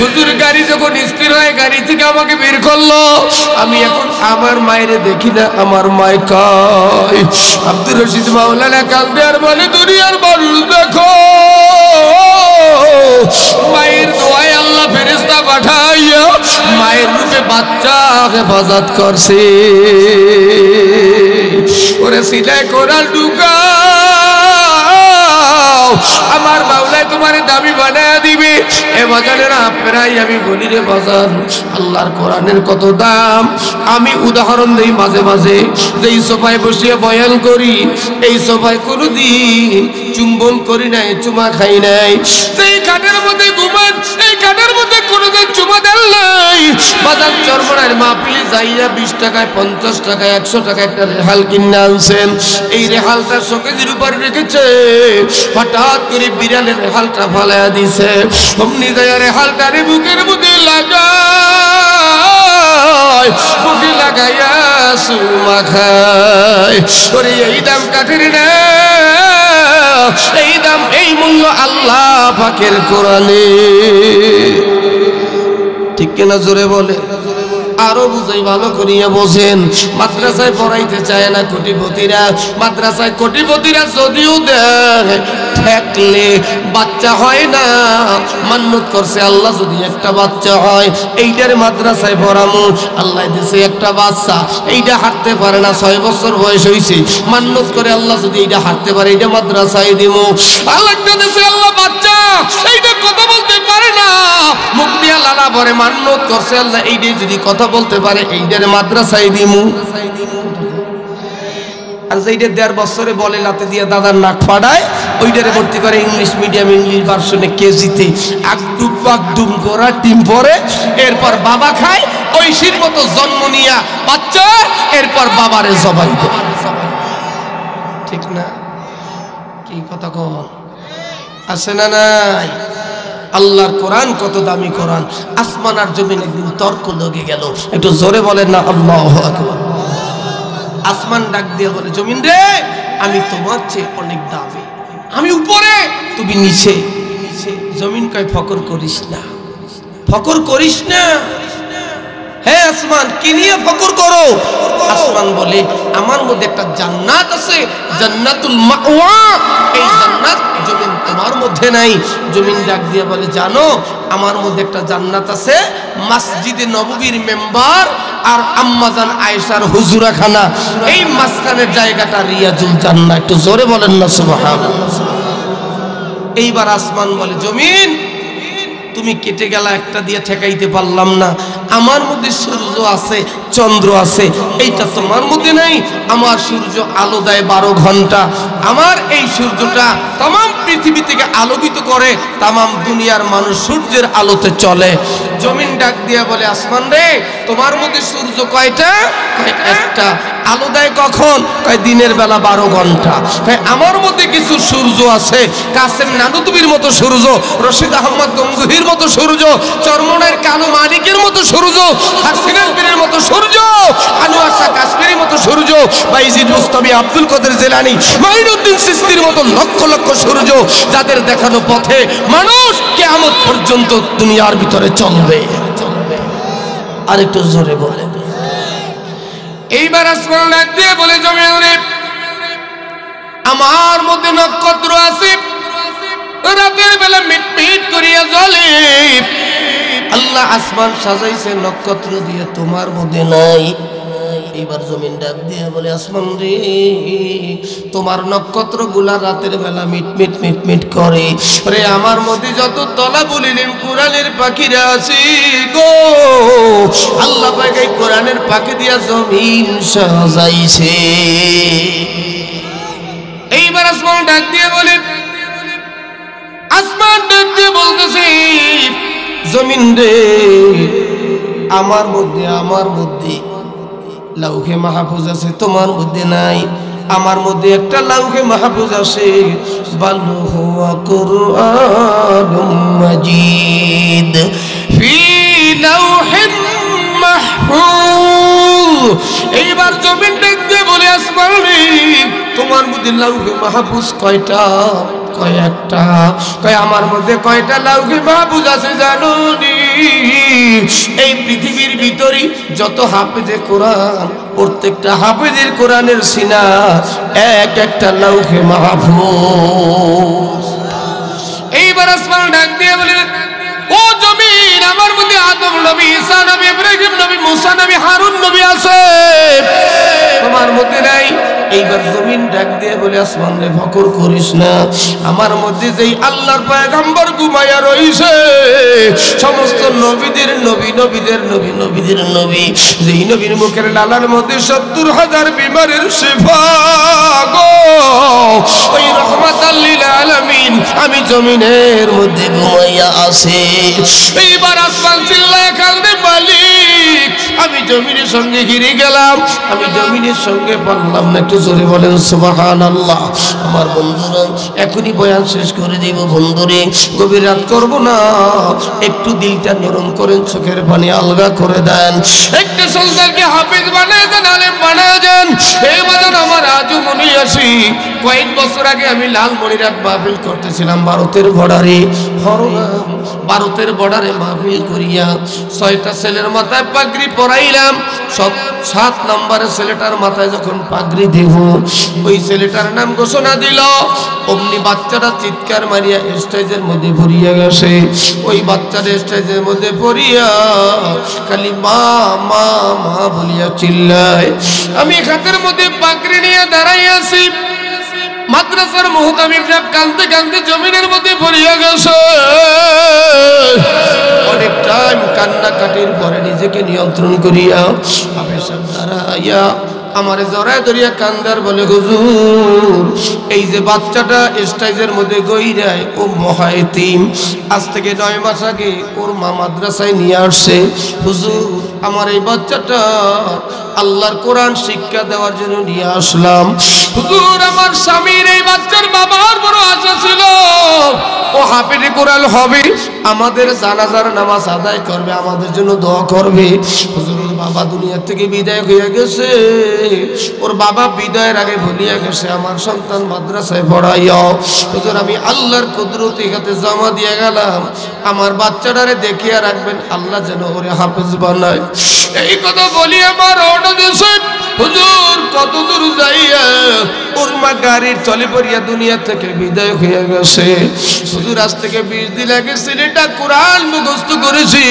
হুজুর গাড়ি যখন স্থির হয় গাড়ি থেকে আমাকে বের করলো, আমি এখন আমার মায়ের দেখি না, আমার মায় কয় আব্দুর রশিদ মাওলানা কান্দে আর বলে, দুনিয়ার মানুষ দেখো মায়ের দোয়ায় আল্লাহ ফেরেশতা পাঠাইয়া মায়ের রূপে বাচ্চা হেফাজত করছে। ওরে সিলাই কোরআন ঢুকা আমার মাওলায় তোমার দামি বানায় দিবে। এ বাজারের আপনারাই আমি বলি রে বাজার, আল্লাহর কোরআনের কত দাম। আমি উদাহরণ দেই মাঝে মাঝে, যেই সোফায় বসিয়ে বয়ান করি এই সোফায় কোনোদিন চুম্বন করি নাই, চুমা খাই নাই। যেই খাটের মধ্যে ঘুমান এই খাটের মধ্যে কোনোদিন চুমা দেন নাই। বাজার চরমরার মাহফিলে যাইয়া 20 টাকায় 50 টাকায় 100 টাকায় একটা রেহাল কিনে আনছেন। এই রেহালটা শোকেজের উপর রেখেছে, হঠাৎ করে বিড়ালের রেহালটা ফালাইয়া দিছে। অমনি যায় রেহালটারে বুকের মধ্যে লাগায়, বুকে লাগাইয়া সুমা খায়। ওরে এই দাম কাঠের না, এই দাম এই মূল্য আল্লাহ পাকের কোরআনে। ঠিক কিনা জোরে বলে? আরো বুঝাই ভালো করিয়া বোঝেন। মাদ্রাসায় পড়াইতে চায় না কোটিপতিরা, মাদ্রাসায় কোটিপতিরা যদিও দেয় ঠেকলে বাচ্চা হয় না। মান্নত করছে আল্লাহ যদি একটা বাচ্চা হয় এইটার মাদ্রাসায় পড়ামু, আল্লাহ দিছে একটা বাচ্চা, এইটা হাঁটতে পারে না, 6 বছর বয়স হয়েছে, মান্নত করে আল্লাহ যদি এইটা হাঁটতে পারে এইটা মাদ্রাসায় দিব। আল্লাহ দিছে আল্লাহ বাচ্চা, এইটা কথা বলতে পারে না, মুখ দিয়া লালা ভরে, মান্নত করছে আল্লাহ এইটা যদি কথা বলতে পারে এইটার মাদ্রাসায় দিমু। আর যেইটা 1.5 বছরে বলে লাতে দিয়ে দাদার নাক ফাড়ায়, ওইটারে ভর্তি করে ইংলিশ মিডিয়াম, ইংলিশ ভার্সনে কেজিতে আকডুম বাকডুম করা ডিম পরে, এরপর বাবা খায় ঐশীর মতো জন্ম নিয়া বাচ্চা, এরপর বাবারে জবাই দেয়। ঠিক না? কি কথা কন আছে না নাই? আল্লাহর কোরআন কত দামি কোরআন। আসমান আর জমিন একদিন তর্ক লেগে গেল, একটু জোরে বলেন না আল্লাহু আকবার। আসমান ডাক দিয়ে বলে, জমিন রে আমি তোমার চেয়ে অনেক দামি, আমি উপরে তুমি নিচে। জমিন কয় ফকর করিস না, ফকর করিস না। হে আসমান, কি নিয়ে ফকর করো? আসমান বলে আমার মধ্যে একটা জান্নাত আছে, জান্নাতুল মাওয়া। এই জান্নাত জমিন তোমার মধ্যে নাই। জমিন ডাক দিয়ে বলে জানো আমার মধ্যে একটা জান্নাত আছে, মসজিদে নববীর মেম্বার আর আম্মাজান আয়েশার হুজুরাখানা, এই মাঝখানের জায়গাটা রিয়াজুল জান্নাহ। একটু জোরে বলেন না সুবহানাল্লাহ। এইবার আসমান বলে জমিন তুমি কেটে গেলা, একটা দিয়ে ঠেকাইতে পারলাম না। আমার মধ্যে সূর্য আছে, চন্দ্র আছে, এইটা তোমার মধ্যে নাই। আমার সূর্য আলো দেয় 12 ঘন্টা। আমার এই সূর্যটা তাম পৃথিবী থেকে আলোকিত করে, তাম দুনিয়ার মানুষ সূর্যের আলোতে চলে। জমিন ডাক দিয়ে বলে আসমান রে, তোমার মধ্যে সূর্য কয়টা? একটা। আলো দেয় কখন? দিনের বেলা 12 ঘন্টা। আমার মধ্যে কিছু সূর্য আছে, কাসেম নানুতুবির মতো সূর্য, রশিদ আহমদ গঙ্গুহির মতো সূর্য, চরমনের কানু মালিকের মতো সূর্য, হাসিনাল পীরের মতো সূর্য, আনোয়ার শাহ কাশ্মীরের মতো সূর্য, বাইজিদ মুস্তাবি আব্দুল কাদের জিলানী, মাইনুদ্দিন সিস্তির মতো লক্ষ লক্ষ সূর্য, যাদের দেখানো পথে মানুষ কিয়ামত পর্যন্ত দুনিয়ার ভিতরে চলবে। আর একটু জোরে বলে। এইবার আসমান ডাক দিয়ে বলে জমিন রে, আমার মধ্যে নক্ষত্র আছে, রাতের বেলা মিটমিট করিয়া জ্বলে। আল্লাহ আসমান সাজাইছে নক্ষত্র দিয়ে, তোমার মধ্যে নাই। এইবার জমিন ডাক দিয়ে বলে আসমান রে, তোমার নক্ষত্র গুলা রাতের বেলা মিটমিট মিটমিট করে রে। আমার মধ্যে যত তলা বলিলেন কোরআনের পাখিরা আছে গো, আল্লাহ পাক এই কোরআনের পাখি দিয়া জমিন সাজাইছে। এইবার আসমান ডাক দিয়ে বলে, আসমান ডাক দিয়ে বলতেছে জমিন রে, আমার মধ্যে লাউহে মাহফুজ আছে, তোমার মধ্যে নাই। আমার মধ্যে একটা লাউহে মাহফুজ আছে, বাল হুয়া কুরআনুম মাজিদ ফি লাউহিন মাহফুজ। এইবার জমিন দেখতে বলে আসমান রে, তোমার মধ্যে লাউহে মাহফুজ কয়টা? কয়েকটা। কয় আমার মধ্যে কয়টা লাউহে মাহফুজ আছে জানো নি? এই পৃথিবীর ভিতরে যত হাফেজে কোরআন, প্রত্যেকটা হাফেজের কোরআনের সিনা এক একটা লাউহে মাহফুজ। এইবার আসমান ডাক দিয়ে বলে, ও জমিন, আমার মধ্যে আদম নবী, ঈসা নবী, ইব্রাহিম নবী, মুসা নবী, হারুন নবী আছে, তোমার মধ্যে নাই। এইবার জমিন ডাক দিয়ে বলে আসমান রে, ফকর করিস না। আমার মধ্যে যেই আল্লাহর পয়গম্বর ঘুমায়া রইছে, সমস্ত নবীদের নবী, নবীদের নবী, নবীদের নবী, যেই নবীর মুখের লালার মধ্যে 70,000 বিমারের শিফা গো, ওই রহমাতাল লিল আলামিন আমি জমিনের মধ্যে ঘুমাইয়া আছে। এইবার আসমান চিল্লায় কান্দে, মালিক আমি জমিনের সঙ্গে ঘিরে গেলাম, আমি জমিনের সঙ্গে পারলাম না। একটু জোরে বলেন সুবহানাল্লাহ। আমার বন্ধুরা, এখনই বয়ান শেষ করে দিব বন্ধুরে, গভীর রাত করবো না, একটু দিলটা নরম করেন, চোখের পানি আলগা করে দেন, একটা সন্তানকে হাফেজ বানায় দেন, আলেম বানায় দেন। এই বাজান আমার আজও মনে আসি, কয়েক বছর আগে আমি লালমনিরহাট মাহফিল করতেছিলাম ভারতের বর্ডারে, ভারতের বর্ডারে মাহফিল করিয়া 6টা ছেলের মাথায় পাগড়ি পরাইলাম। 7 নম্বরের ছেলেটার মাথায় যখন পাগড়ি দেব, ওই ছেলেটার নাম ঘোষণা দিল, অমনি বাচ্চাটা চিৎকার মারিয়া স্টেজের মধ্যে পড়িয়া গেছে। ওই বাচ্চাটা স্টেজের মধ্যে পড়িয়া খালি মা মা মা বলিয়া চিল্লায়। আমি হাতের মধ্যে পাগড়ি নিয়ে দাঁড়াই আছি, মাদ্রাসার মুহতামিম সাহেব কাঁদতে কাঁদতে জমিনের মধ্যে পড়িয়া গেছে। অনেক টাইম কান্নাকাটির পরে নিজেকে নিয়ন্ত্রণ করিয়া হাফেজ সাহেব দাঁড়াইয়া আমারে জড়ায় ধরিয়া কান্দার বলে, হুজুর এই যে বাচ্চাটা স্টেজের মধ্যে গইরায়, ও মহায়েতিম, আজ থেকে 9 মাস আগে ওর মা মাদ্রাসায় নিয়ে আসছে। হুজুর আমার এই বাচ্চাটা আল্লাহর কোরআন শিক্ষা দেওয়ার জন্য নিয়ে আসলাম। হুজুর আমার স্বামীর এই বাচ্চার বাবার বড় আশা ছিল, ও হাফেজে কোরআন হবে, আমাদের জানাজার নামাজ আদায় করবে, আমাদের জন্য দোয়া করবে। হুজুর বাবা দুনিয়া থেকে বিদায় হয়ে গেছে, ওর বাবা বিদায়ের আগে বলিয়া গেছে আমার সন্তান মাদ্রাসায় পড়াইও। হুজুর আমি আল্লাহর কুদরতি হাতে জমা দিয়ে গেলাম, আমার বাচ্চাটারে দেখিয়া রাখবেন, আল্লাহ যেন ওরে হাফেজ বানায়। এই কথা বলি আমার রওনা দিয়েছে। হুজুর কত দূর যাইয়া ওর মা গাড়ির চলে পড়িয়া দুনিয়া থেকে বিদায় হয়ে গেছে। হুজুর আজ থেকে 20 দিন আগে ছেলেটা কোরআন মুখস্থ করেছি।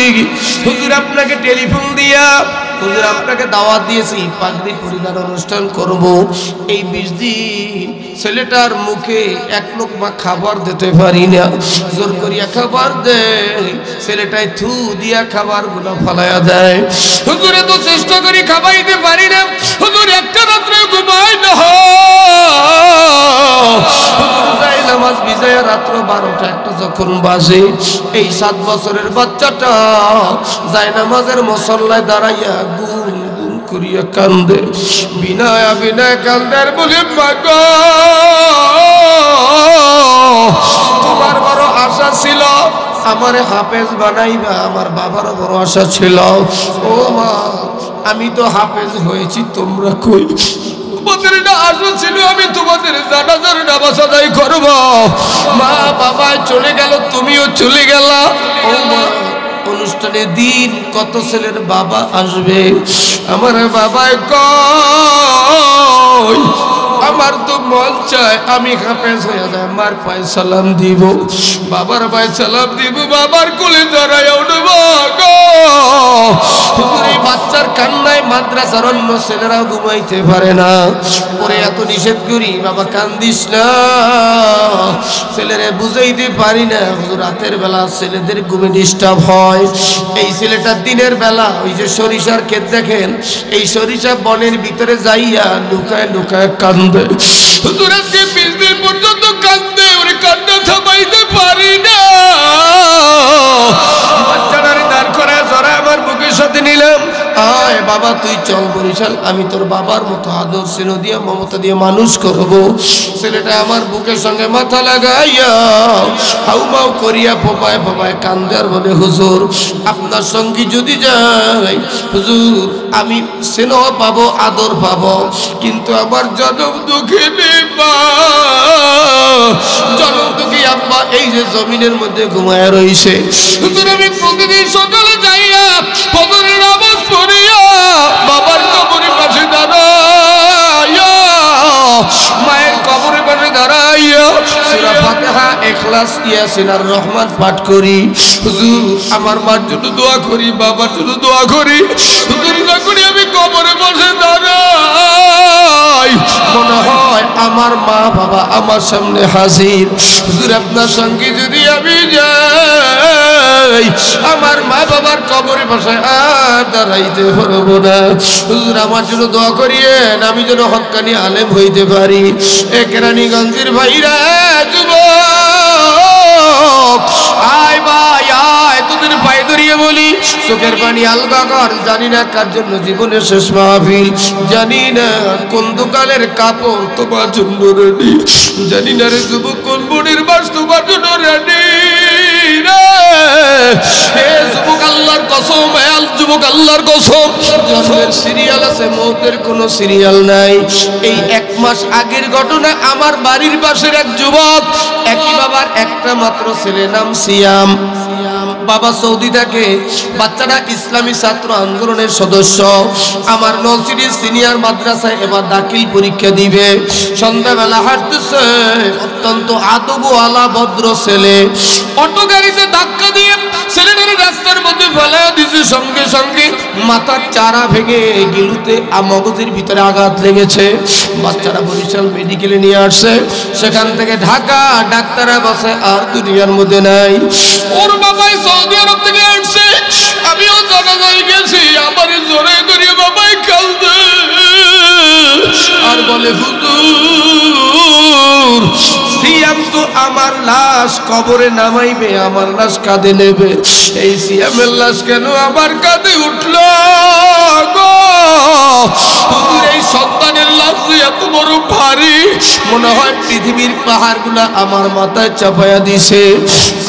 হুজুর আপনাকে টেলিফোন দিয়া হুজুর আপনাকে দাওয়াত দিয়েছি, পাগড়ি পরিধান অনুষ্ঠান করব। এই 20 দিন ছেলেটার মুখে এক লোকমা খাবার দিতে পারি না, জোর করিয়া খাবার দেয়, ছেলেটাই থু দিয়া খাবার গুলো ফলাইয়া দেয়। হুজুরে তো চেষ্টা করি খাবাইতে পারি না, হুজুর একটা রাত্রে ঘুমাই না, নামাজ বিজয়া রাত্র 12টা 1টা যখন বাজে, এই 7 বছরের বাচ্চাটা যায় নামাজের মুসল্লায় দাঁড়াইয়া গুন গুন করিয়া কান্দে, বিনয় বিনয় কান্দার বলে মাগো তোমার বড় আশা ছিল আমারে হাফেজ বানাইবা, আমার বাবারও বড় আশা ছিল। ও মা আমি তো হাফেজ হয়েছি, তোমরা কই? তোমাদের না আশা ছিল আমি তোমাদের জানাজার নামাজ আদায় করব, মা বাবা চলে গেল, তুমিও চলে গেলা। ও মা অনুষ্ঠানের দিন কত ছেলের বাবা আসবে, আমার বাবাই কই আমার তো মন চায় আমি হাফেজ হয়ে যায়, মার পায়ে সালাম দিব, বাবার পায়ে সালাম দিব, বাবার কোলে জড়াইয়া উঠব গো। এই বাচ্চার কান্নায় মাদ্রাসার অন্য ছেলেরাও ঘুমাইতে পারে না, পরে এত নিষেধ করি বাবা কান্দিস না, ছেলেরে বুঝাইতে পারি না। রাতের বেলা ছেলেদের ঘুমে ডিস্টার্ব হয়, এই ছেলেটা দিনের বেলা ওই যে সরিষার ক্ষেত দেখেন, এই সরিষা বনের ভিতরে যাইয়া লুকায় লুকায় কান্দে। হুজুর আজকে 20 দিন পর্যন্ত কান্দে, ওরে কান্না থামাইতে পারি না। বাচ্চাটারে দাঁড় করায় জড়া আমার বুকের সাথে নিলাম, আয় বাবা তুই চল বরিশাল, আমি তোর বাবার মতো আদর স্নেহ দিয়ে মমতা দিয়ে মানুষ করব। ছেলেটা আমার বুকের সঙ্গে মাথা লাগাইয়া হাউমাউ করিয়া ফোপায় ফোপায় কান্দে আর বলে হুজুর আপনার সঙ্গে যদি যাই হুজুর আমি স্নেহ পাবো, আদর পাবো, কিন্তু আমার জনম দুঃখিনী মা, জনম দুঃখী আব্বা এই যে জমিনের মধ্যে ঘুমায় রইছে। হুজুর আমি প্রতিদিন সকালে যাইয়া ফজরের নামাজ পড়িয়া বাবার কবরের পাশে দাঁড়াইয়া, মায়ের কবরের পাশে দাঁড়াইয়া সূরা ফাতিহা, ইখলাস, ইয়াসিন আর রহমান পাঠ করি। হুজুর আমার মার জন্য দোয়া করি, বাবার জন্য দোয়া করি। হুজুর যখন আমি কবরের পাশে দাঁড়াই মনে হয় আমার মা বাবা আমার সামনে হাজির। হুজুর আপনার সঙ্গে যদি আমি যাই আমার মা বাবার কবরের পাশে আর দাঁড়াইতে পারবো না। হুজুর আমার জন্য দোয়া করিয়েন, আমি যেন হক্কানি আলেম হইতে পারি। এ কেরানীগঞ্জের ভাইরা যুবক আয় ভাই আয়, তোদের পায়ে ধরিয়ে বলি চোখের পানি আলগা কর। জানি না কার জন্য জীবনের শেষ মাহফিল, জানি না কোন দোকানের কাপড় তোমার জন্য রেডি, জানি না রে যুবক কোন বোনের বাস তোমার জন্য রেডি রে। যুবক আল্লাহর কসম, যুবক আল্লাহর কসম, জন্মের সিরিয়াল আছে, মৌতের কোনো সিরিয়াল নাই। এই 1 মাস আগের ঘটনা, আমার বাড়ির পাশের এক যুবক, একই বাবার একটা মাত্র ছেলে, নাম সিয়াম। বাবা সৌদি থাকে, বাচ্চাটা ইসলামী ছাত্র আন্দোলনের সদস্য। আমার নলছিটির সিনিয়র মাদ্রাসায় এবার দাখিল পরীক্ষা দিবে। সন্ধ্যাবেলা হাঁটতেছে, অত্যন্ত আদবওয়ালা ভদ্র ছেলে, অটো গাড়িতে ধাক্কা দিয়ে ছেলেটার রাস্তার মধ্যে ফেলা দিয়েছে, সঙ্গে সঙ্গে মাথার চারা ভেঙে গিলুতে মগজের ভিতরে আঘাত লেগেছে। বাচ্চারা বরিশাল মেডিকেলে নিয়ে আসছে, সেখান থেকে ঢাকা, ডাক্তাররা বসে আর দুনিয়ার মধ্যে নাই। ওর বাবাই সৌদি আরব থেকে আসছে, আমিও জানাজায় গেছি, আমার জোরে ধরিয়ে বাবাই কাঁদে আর বলে হুজুর সিয়াম তো আমার লাশ কবরে নামাইবে, আমার লাশ কাঁধে নেবে, এই সিয়ামের লাশ কেন আমার কাঁধে উঠলো গো? হুজুর এই সন্তানের লাশ এত বড় ভারী, মনে হয় পৃথিবীর পাহাড়গুলা আমার মাথায় চাপায়া দিছে।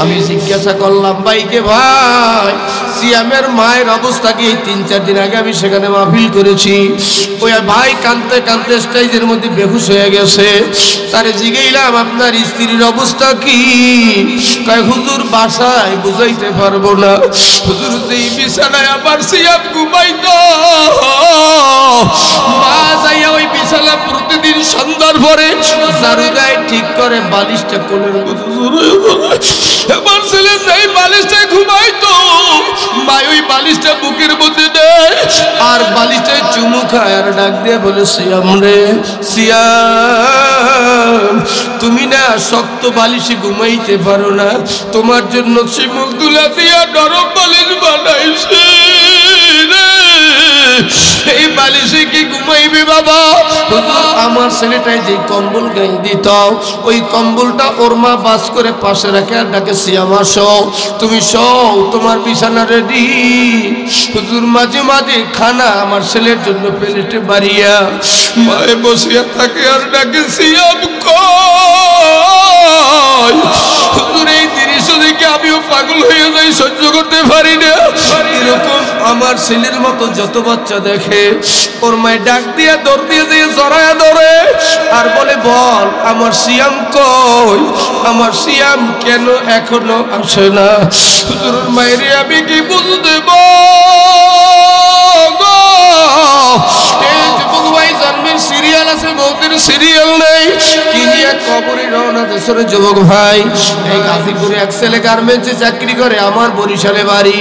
আমি জিজ্ঞাসা করলাম ভাইকে, ভাই সিয়ামের মায়ের অবস্থা কি? 3-4 দিন আগে আমি সেখানে মাহফিল করেছি। ওই ভাই কাঁদতে কাঁদতে স্টেজের মধ্যে বেহুশ হয়ে গেছে। তারে জিজ্ঞাইলাম আপনার স্ত্রীর অবস্থা কি? কয় হুজুর বাসায় বুঝাইতে পারবো না। হুজুর যেই বিছানায় আমার সিয়াম ঘুমাইতো, মা যাইয়া ওই বিছানা প্রতিদিন সন্ধ্যার পরে ঝাড়ু দেয়, ঠিক করে বালিশটা কোলের মধ্যে জড়িয়ে ধরে। আমার ছেলে যেই বালিশটায় ঘুমাইতো, মা ওই বালিশটা বুকের মধ্যে দেয় আর বালিশটায় চুমু খায় আর ডাক দিয়ে বলে, সিয়াম রে সিয়াম, তুমি না শক্ত বালিশে ঘুমাইতে পারো না, তোমার জন্য চিমুক তুলা দিয়া নরম বালিশ বানাইছে রে, এই বালিশে কি ঘুমাইবে বাবা? আমার ছেলেটাই যে কম্বল গায়ে দিত, ওই কম্বলটা ওর মা বাস করে পাশে রাখে আর ডাকে, সিয়াম আসো, তুমি শোও, তোমার বিছানা রেডি। হুজুর মাঝে মাঝে খানা আমার ছেলের জন্য প্লেটে বাড়িয়া মায়ে বসিয়া থাকে আর ডাকে, সিয়াম কই? হুজুর এই দৃশ্য দেখে আমিও পাগল হয়ে যাই, সহ্য করতে পারি না। এরকম আমার ছেলের মতো যত বাচ্চা দেখে, ওর মায়ের ডাক দিয়ে দৌড় দিয়ে দিয়ে জড়ায়া ধরে আর বলে, বল আমার সিয়াম কই? আমার সিয়াম কেন এখনো আসে না? হুজুর মায়েরে আমি কি বুঝ দেব? সিরিয়াল আছে, বহুদের সিরিয়াল নেই। কি নিয়ে কবরে রওনা দেশের যুবক ভাই, এই গাজীপুরে এক ছেলে গার্মেন্টসে চাকরি করে, আমার বরিশালে বাড়ি,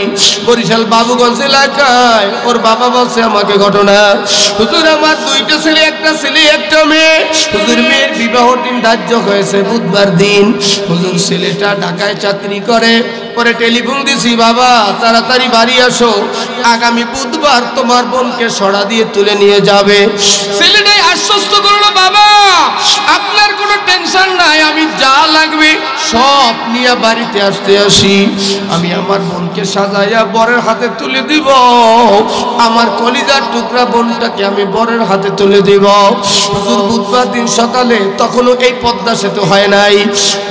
বরিশাল বাবুগঞ্জ এলাকায়। ওর বাবা বলছে আমাকে ঘটনা, হুজুর আমার 2টা ছেলে, একটা ছেলে একটা মেয়ে। হুজুর মেয়ের বিবাহর দিন ধার্য হয়েছে বুধবার দিন। হুজুর ছেলেটা ঢাকায় চাকরি করে। পরে টেলিফোন দিছি, বাবা তাড়াতাড়ি বাড়ি আসো, আগামী বুধবার তোমার বোনকে সরা দিয়ে তুলে নিয়ে যাবে। ছেলেটাই আশ্বস্ত করলো, বাবা আপনার কোনো টেনশন নাই, আমি যা লাগবে সব নিয়ে বাড়িতে আসতে আসি, আমি আমার বোনকে সাজাইয়া বরের হাতে তুলে দিব, আমার কলিজার টুকরা বোনটাকে আমি বরের হাতে তুলে দিব। হুজুর বুধবার দিন সকালে, তখনও এই পদ্মা সেতু হয় নাই,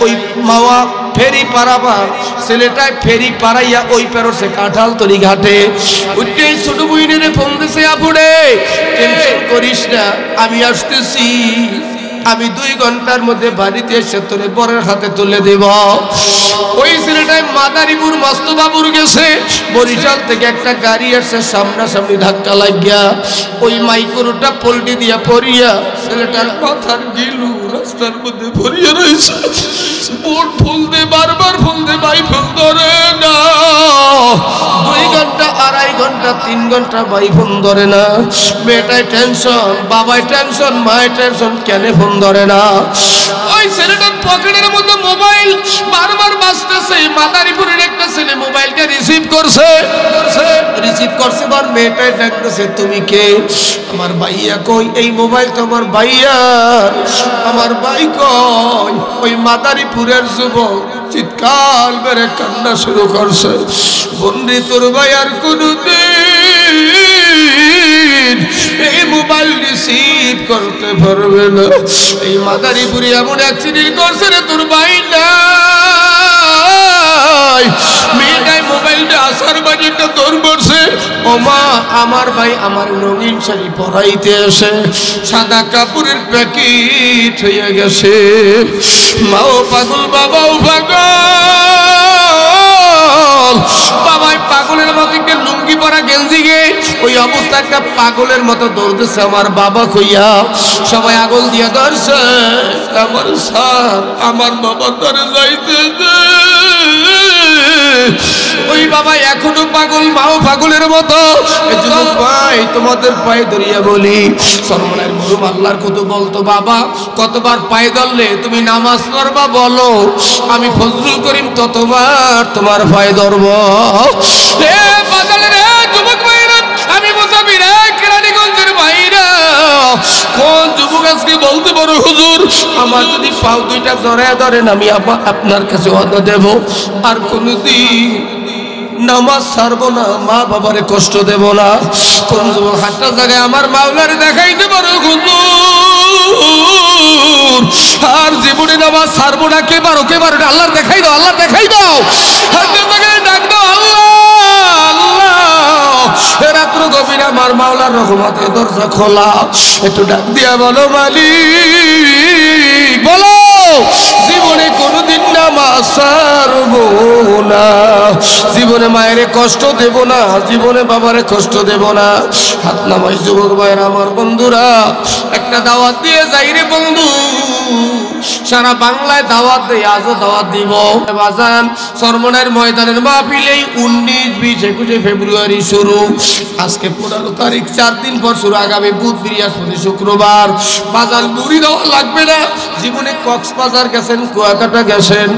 ওই মাওয়া ফেরি পারাবার ছেলেটায় ফেরি পারাইয়া ওই পেরোছে কাঁঠালতলি ঘাটে। উঠেই ছোট বইনের ফোন দিছে, আপুরে টেনশন করিস না, আমি আসতেছি, আমি 2 ঘন্টার মধ্যে বাড়িতে এসে তোরে বরের হাতে তুলে দেব। ওই ছেলেটাই মাদারীপুর মস্তবাবুর গেছে, বরিশাল থেকে একটা গাড়ি আসছে, সামনাসামনি ধাক্কা লাগিয়া ওই মাইক্রোটা পল্টি দিয়া পড়িয়া ছেলেটার মাথার গিলু রাস্তার মধ্যে পড়িয়া রয়েছে। বোট ফুল দে, বারবার ফুল দে, ভাই ফোন ধরে না। 2 ঘন্টা, 2.5 ঘন্টা, 3 ঘন্টা ভাই ফোন ধরে না। মেয়েটাই টেনশন, বাবাই টেনশন, মায়ের টেনশন, কেন ফোন ধরে না? ওই ছেলেটার পকেটের মধ্যে মোবাইল বারবার বাজতেছে। মাদারীপুরের একটা ছেলে মোবাইলটা রিসিভ করছে, বার মেয়েটাই ডাকতেছে, তুমি কে? আমার ভাইয়া কই? এই মোবাইল তো আমার ভাইয়া। আমার ভাই কই? ওই মাদারীপুরের যুবক চিৎকার করে কান্না শুরু করছে, বন্ধু তোর ভাই আর কোনদিন এই মোবাইল রিসিভ করতে পারবে না। এই মাদারীপুরে এমন অ্যাক্সিডেন্ট করছে রে, তোর ভাই নাই। মেয়েটাই মোবাইলটা আসার বাজেটটা তোর করছে। ও মা, আমার ভাই আমার রঙিন শাড়ি পরাইতে আসে, সাদা কাপড়ের প্যাকেট হয়ে গেছে। মাও পাগল, বাবাও পাগল। বাবাই পাগলের মতো একটা লুঙ্গি পরা গেঞ্জি গে ওই অবস্থা একটা পাগলের মতো দৌড়তেছে আমার বাবা কইয়া। সবাই আগল দিয়া ধরছে, আমার স্যার, আমার বাবা ধরে যাইতে দে। ওই বাবা এখনো পাগল, মাও পাগলের মতো। যুবক ভাই, তোমাদের পায়ে ধরিয়া বলি, সর্বনার মরুম আল্লাহর কত বলতো, বাবা কতবার পায়ে ধরলে তুমি নামাজ পড়বা বলো, আমি ফজলুল করিম ততবার তোমার পায়ে ধরব। যুবক ভাইরা, আমি মুসাফির কেরানীগঞ্জের ভাইরা, কোন যুবক আজকে বলতে পারো, হুজুর আমার যদি পাও 2টা জড়ায় ধরেন, আমি আপনার কাছে ওয়াদা দেব আর কোনদিন নামাজ ছাড়বো না, মা বাবারে কষ্ট দেব না। কোন যুবক হাতটা জায়গায় আমার মাওলারে দেখাইতে পারো হুজুর, আর জীবনে নামাজ ছাড়বো না, কে পারো আল্লাহর দেখাই দাও, আল্লাহর দেখাই দাও। হাতটা জায়গায় ডাক দাও, আল্লাহ আল্লাহ। রাত্র গভীরে আমার মাওলার রহমতের দরজা খোলা, একটু ডাক দিয়া বলো মালিক, বলো জীবনে কোনোদিন নামাজ ছাড়বো না, জীবনে মায়েরে কষ্ট দেব না, জীবনে বাবারে কষ্ট দেব না। হাত নামাই যুবক ভাইরা, আমার বন্ধুরা, একটা দাওয়াত দিয়ে যাই রে বন্ধু, সারা বাংলায় দাওয়াত দেই, আজও দাওয়াত দিব। বাজান চরমনাইয়ের ময়দানের মাহফিলেই 19, 20, 21 ফেব্রুয়ারি শুরু, আজকে 15 তারিখ, 4 দিন পর শুরু, আগামী বুধ, বৃহস্পতি, শুক্রবার। বাজান বুড়ি দেওয়া লাগবে না, জীবনে কক্সবাজার গেছেন, কুয়াকাটা গেছেন,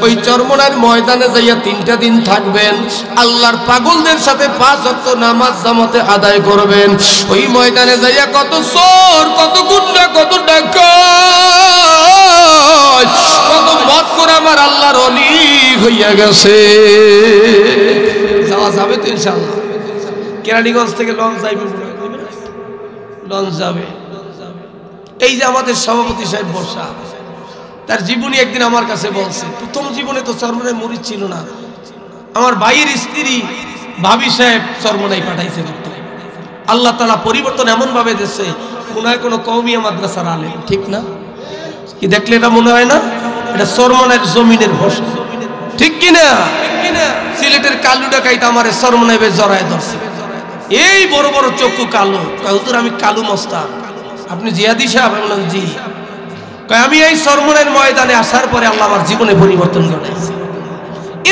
ওই চরমনাইয়ের ময়দানে যাইয়া 3টা দিন থাকবেন, আল্লাহর পাগলদের সাথে 5 ওয়াক্ত নামাজ জামাতে আদায় করবেন। ওই ময়দানে যাইয়া কত চোর, কত গুন্ডা, কত ডাকাত, কত মত করে আমার আল্লাহর ওলি হইয়া গেছে। যাওয়া যাবে তো ইনশাআল্লাহ। কেরানীগঞ্জ থেকে লঞ্চ যাইবে, লঞ্চ যাবে। এই যে আমাদের সভাপতি সাহেব বর্ষা, তার জীবনী একদিন আমার কাছে বলছে, প্রথম জীবনে তো চরমনাই মুরিদ ছিল না, আমার ভাইয়ের স্ত্রী ভাবি সাহেব চরমনাই পাঠাইছে। আল্লাহ তাআলা পরিবর্তন এমন ভাবে দিচ্ছে, মনে হয় কোনো কওমিয়া মাদ্রাসার আলেম, ঠিক না? কি দেখলে এটা মনে হয় না এটা চরমনাইয়ের জমিনের ভাষা, ঠিক কিনা? সিলেটের কালু ডাকাইতে আমার চরমনাই জড়ায় ধরছে, এই বড় বড় চক্ষু কালো। হুজুর আমি কালু মস্তান, আপনি জিয়াদি সাহেব? আমি বললাম জি। আমি এই চরমনাইয়ের ময়দানে আসার পরে আল্লাহ আমার জীবনে পরিবর্তন ঘটাইছে।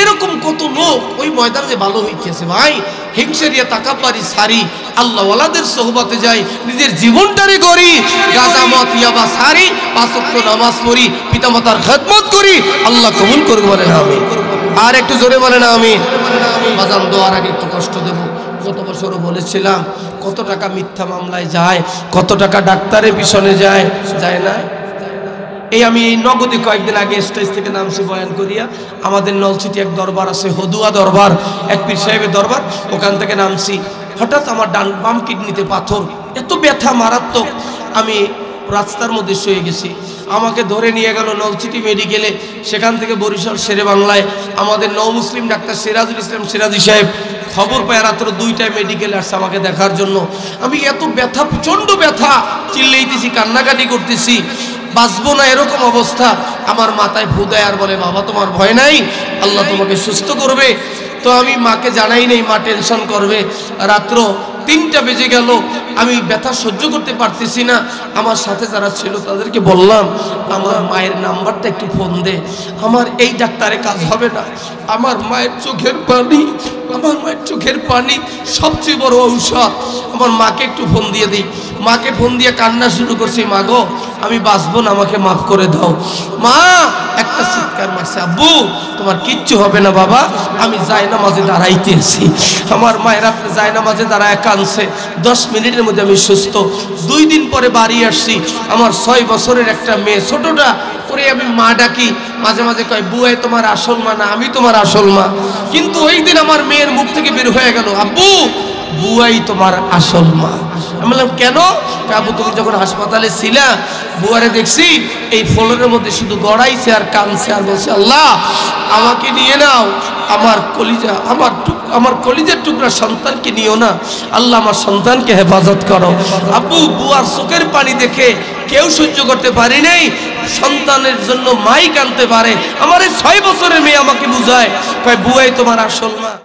এরকম কত লোক ওই ময়দানে যে ভালো হইতেছে ভাই, হিংসেরিয়া তাকাব্বারি সারি, আল্লাহ ওয়ালাদের সোহবতে যাই, নিজের জীবনটারে করি, গাঁজা মদ ইয়াবা সারি, 5 ওয়াক্ত নামাজ পড়ি, পিতামাতার খেদমত করি, আল্লাহ কবুল করবে বলেন আমিন। আর একটু জোরে বলেন আমিন। বাজান দোয়ার আগে একটু কষ্ট দেব। গত বছরও বলেছিলাম কত টাকা মিথ্যা মামলায় যায়, কত টাকা ডাক্তারের পিছনে যায়, যায় না? এই আমি এই নগদে কয়েকদিন আগে স্টেজ থেকে নামছি বয়ান করিয়া, আমাদের নলছিটি এক দরবার আছে, হদুয়া দরবার, এক পীর সাহেবের দরবার, ওখান থেকে নামছি। হঠাৎ আমার বাম কিডনিতে পাথর, এত ব্যথা মারাত্মক, আমি রাস্তার মধ্যে শুয়ে গেছি। আমাকে ধরে নিয়ে গেল নলছিটি মেডিকেলে, সেখান থেকে বরিশাল শেরে বাংলায় আমাদের নও মুসলিম ডাক্তার সিরাজুল ইসলাম সিরাজি সাহেব খবর পায় রাত্র 2টায় মেডিকেলে আসছে আমাকে দেখার জন্য। আমি এত ব্যথা, প্রচণ্ড ব্যথা, চিল্লাইতেছি, কান্নাকাটি করতেছি, বাঁচবো না এরকম অবস্থা। আমার মাথায় ফু দেয় আর বলে, বাবা তোমার ভয় নাই, আল্লাহ তোমাকে সুস্থ করবে। তো আমি মাকে জানাই নেই, মা টেনশন করবে। রাত্র 3টা বেজে গেল, আমি ব্যথা সহ্য করতে পারতেছি না। আমার সাথে যারা ছিল তাদেরকে বললাম, আমার মায়ের নাম্বারটা একটু ফোন দে, আমার এই ডাক্তারে কাজ হবে না। আমার মায়ের চোখের পানি, আমার মায়ের চোখের পানি সবচেয়ে বড় ঔষধ। আমার মাকে একটু ফোন দিয়ে দিই। মাকে ফোন দিয়ে কান্না শুরু করছি, মা গো আমি বাঁচবো না, আমাকে মাফ করে দাও। মা একটা চিৎকার মারছে, আব্বু তোমার কিচ্ছু হবে না বাবা, আমি জায়নামাজে দাঁড়াইতেছি। আমার মায়ের রাত্রে জায়নামাজে দাঁড়ায় কাঁদছে, 10 মিনিটের মধ্যে আমি সুস্থ। 2 দিন পরে বাড়ি আসছি, আমার 6 বছরের একটা মেয়ে, ছোটটা করে আমি মা ডাকি, মাঝে মাঝে কয় বুয়াই তোমার আসল মা না, আমি তোমার আসল মা। কিন্তু ওই দিন আমার মেয়ের মুখ থেকে বের হয়ে গেল, আব্বু বুয়াই তোমার আসল মা। আমি বললাম কেন? আব্বু তুমি যখন হাসপাতালে ছিলা, বুয়ারে দেখছি এই ফ্লোরের মধ্যে শুধু গড়াইছে আর কাঁদছে আর বলছে, আল্লাহ আমাকে নিয়ে নাও, আমার কলিজা, আমার কলিজার টুকরা সন্তানকে নিও না, আল্লাহ আমার সন্তানকে হেফাজত করো। আব্বু বুয়ার চোখের পানি দেখে কেউ সহ্য করতে পারি নাই, সন্তানের জন্য মাই কাঁদতে পারে। আমার এই 6 বছরের মেয়ে আমাকে বুঝায়, বুয়াই তোমার আসল মা।